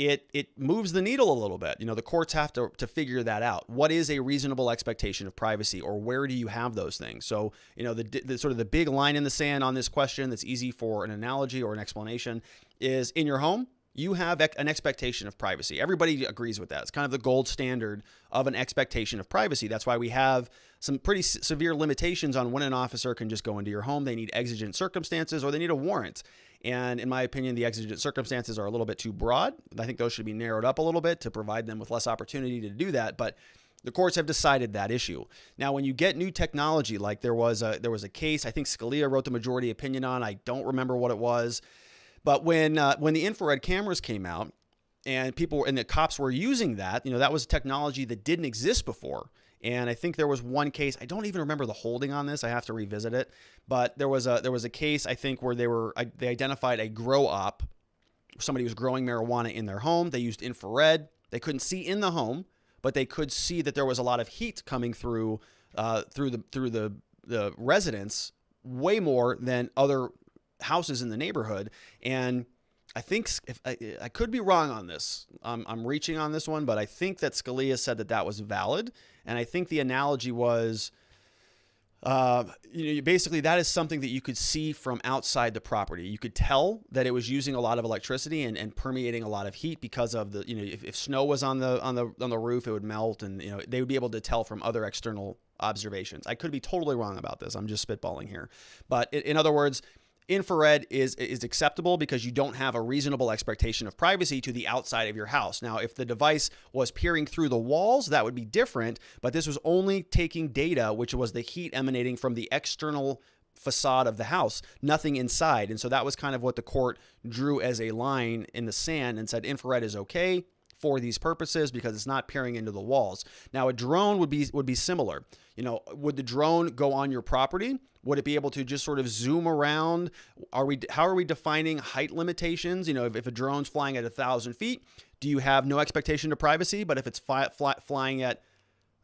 it moves the needle a little bit. The courts have to figure that out. What is a reasonable expectation of privacy, or where do you have those things? So, the sort of the big line in the sand on this question that's easy for an analogy or an explanation is, in your home, you have an expectation of privacy. Everybody agrees with that. It's kind of the gold standard of an expectation of privacy. That's why we have some pretty severe limitations on when an officer can just go into your home. They need exigent circumstances, or they need a warrant. And in my opinion, the exigent circumstances are a little bit too broad. I think those should be narrowed up a little bit to provide them with less opportunity to do that. But the courts have decided that issue. Now, when you get new technology, like there was a case, I think Scalia wrote the majority opinion on, I don't remember what it was. But when the infrared cameras came out and the cops were using that, that was technology that didn't exist before. And I think there was one case, I don't even remember the holding on this. I have to revisit it. But there was a case, I think, where they identified a grow op. Somebody was growing marijuana in their home. They used infrared. They couldn't see in the home, but they could see that there was a lot of heat coming through the residence, way more than other houses in the neighborhood. And I think, if I could be wrong on this, I'm reaching on this one, but I think that Scalia said that was valid. And I think the analogy was, basically that is something that you could see from outside the property. You could tell that it was using a lot of electricity and permeating a lot of heat because of the, if snow was on the roof, it would melt, and they would be able to tell from other external observations. I could be totally wrong about this. I'm just spitballing here, but in other words, infrared is acceptable because you don't have a reasonable expectation of privacy to the outside of your house. Now, if the device was peering through the walls, that would be different, but this was only taking data, which was the heat emanating from the external facade of the house, nothing inside. And so that was kind of what the court drew as a line in the sand and said infrared is okay for these purposes because it's not peering into the walls. Now, a drone would be similar. Would the drone go on your property? Would it be able to just sort of zoom around? How are we defining height limitations? If a drone's flying at 1,000 feet, do you have no expectation of privacy? But if it's flying at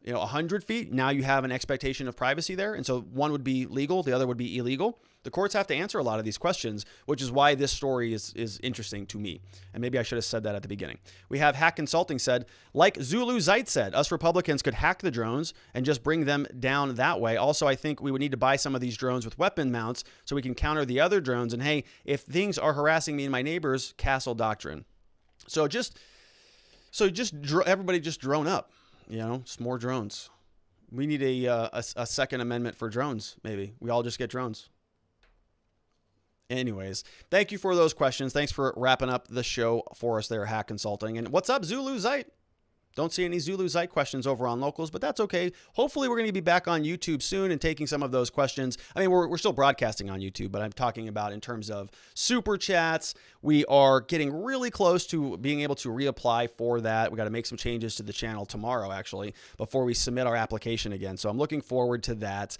100 feet, now you have an expectation of privacy there. And so one would be legal, the other would be illegal. The courts have to answer a lot of these questions, which is why this story is interesting to me. And maybe I should have said that at the beginning. We have Hack Consulting said, like Zulu Zeit said, us Republicans could hack the drones and just bring them down that way. Also, I think we would need to buy some of these drones with weapon mounts so we can counter the other drones. And hey, if things are harassing me and my neighbors, Castle Doctrine. So everybody just drone up. Just more drones. We need a Second Amendment for drones, maybe. We all just get drones. Anyways, thank you for those questions. Thanks for wrapping up the show for us there, Hack Consulting. And what's up, Zulu Zeit? Don't see any Zulu Zeit questions over on Locals, but that's okay. Hopefully, we're going to be back on YouTube soon and taking some of those questions. I mean, we're still broadcasting on YouTube, but I'm talking about in terms of super chats. We are getting really close to being able to reapply for that. We got to make some changes to the channel tomorrow, actually, before we submit our application again. So I'm looking forward to that.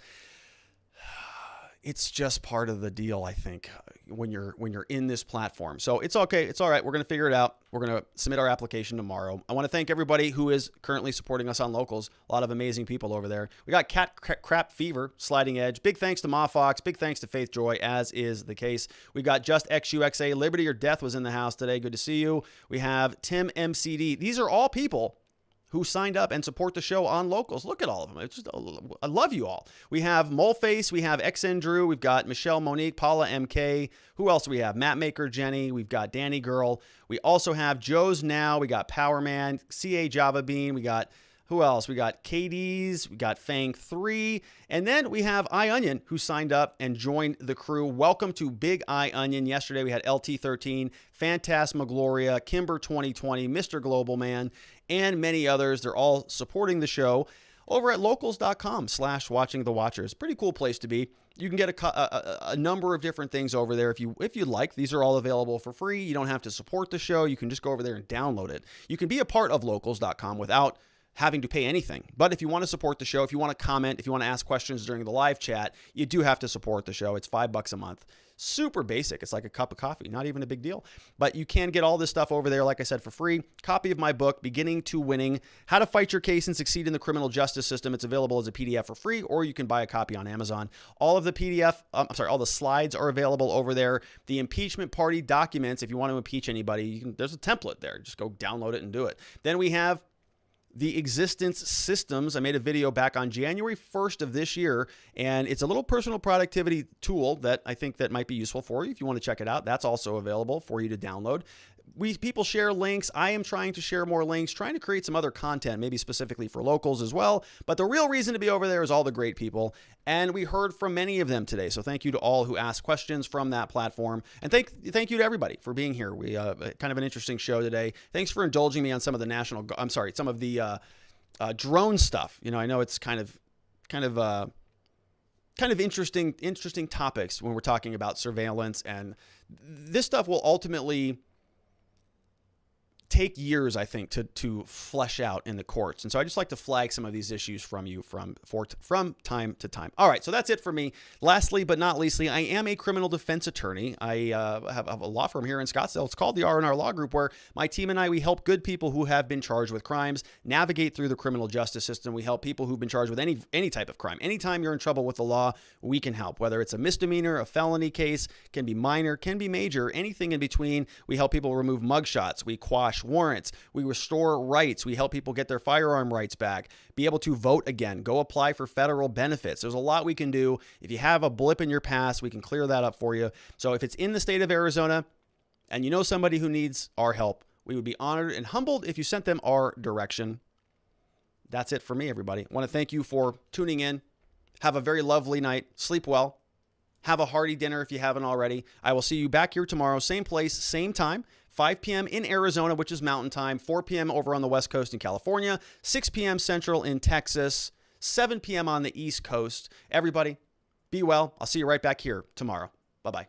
It's just part of the deal, I think, when you're in this platform. So it's okay. It's all right. We're going to figure it out. We're going to submit our application tomorrow. I want to thank everybody who is currently supporting us on Locals. A lot of amazing people over there. We got Cat Crap Fever, Sliding Edge. Big thanks to Ma Fox. Big thanks to Faith Joy, as is the case. We got Just XUXA. Liberty or Death was in the house today. Good to see you. We have Tim MCD. These are all people who signed up and support the show on Locals. Look at all of them. It's just, I love you all. We have Moleface, we have XN Drew, we've got Michelle Monique, Paula MK. Who else do we have? Matt Maker Jenny, we've got Danny Girl. We also have Joe's Now, we got Power Man, CA Java Bean, we got who else? We got KD's, we got Fang 3, and then we have iOnion who signed up and joined the crew. Welcome to Big iOnion. Yesterday we had LT13, Phantasmagloria, Kimber 2020, Mr. Global Man, and many others. They're all supporting the show over at locals.com/watchingthewatchers. Pretty cool place to be. You can get a number of different things over there if you'd like. These are all available for free. You don't have to support the show. You can just go over there and download it. You can be a part of locals.com without having to pay anything. But if you want to support the show, if you want to comment, if you want to ask questions during the live chat, you do have to support the show. It's $5 a month. Super basic. It's like a cup of coffee. Not even a big deal. But you can get all this stuff over there, like I said, for free. Copy of my book, Beginning to Winning, How to Fight Your Case and Succeed in the Criminal Justice System. It's available as a PDF for free, or you can buy a copy on Amazon. All of the all the slides are available over there. The impeachment party documents, if you want to impeach anybody, there's a template there. Just go download it and do it. Then we have the existence systems. I made a video back on January 1st of this year, and it's a little personal productivity tool that I think that might be useful for you. If you want to check it out, that's also available for you to download. People share links. I am trying to share more links, trying to create some other content, maybe specifically for Locals as well. But the real reason to be over there is all the great people. And we heard from many of them today. So thank you to all who asked questions from that platform. And thank you to everybody for being here. We kind of an interesting show today. Thanks for indulging me on some of the some of the drone stuff. I know it's kind of interesting topics when we're talking about surveillance, and this stuff will ultimately take years, I think, to flesh out in the courts. And so I just like to flag some of these issues from you from time to time. All right, so that's it for me. Lastly, but not leastly, I am a criminal defense attorney. I have a law firm here in Scottsdale. It's called the R&R Law Group, where my team and I, we help good people who have been charged with crimes navigate through the criminal justice system. We help people who've been charged with any type of crime. Anytime you're in trouble with the law, we can help. Whether it's a misdemeanor, a felony case, can be minor, can be major, anything in between. We help people remove mugshots. We quash warrants. We restore rights. We help people get their firearm rights back, be able to vote again, go apply for federal benefits. There's a lot we can do. If you have a blip in your past, we can clear that up for you. So if it's in the state of Arizona and you know somebody who needs our help, we would be honored and humbled if you sent them our direction. That's it for me, everybody. I want to thank you for tuning in. Have a very lovely night. Sleep well. Have a hearty dinner if you haven't already. I will see you back here tomorrow, same place, same time, 5 p.m. in Arizona, which is Mountain Time, 4 p.m. over on the West Coast in California, 6 p.m. Central in Texas, 7 p.m. on the East Coast. Everybody, be well. I'll see you right back here tomorrow. Bye-bye.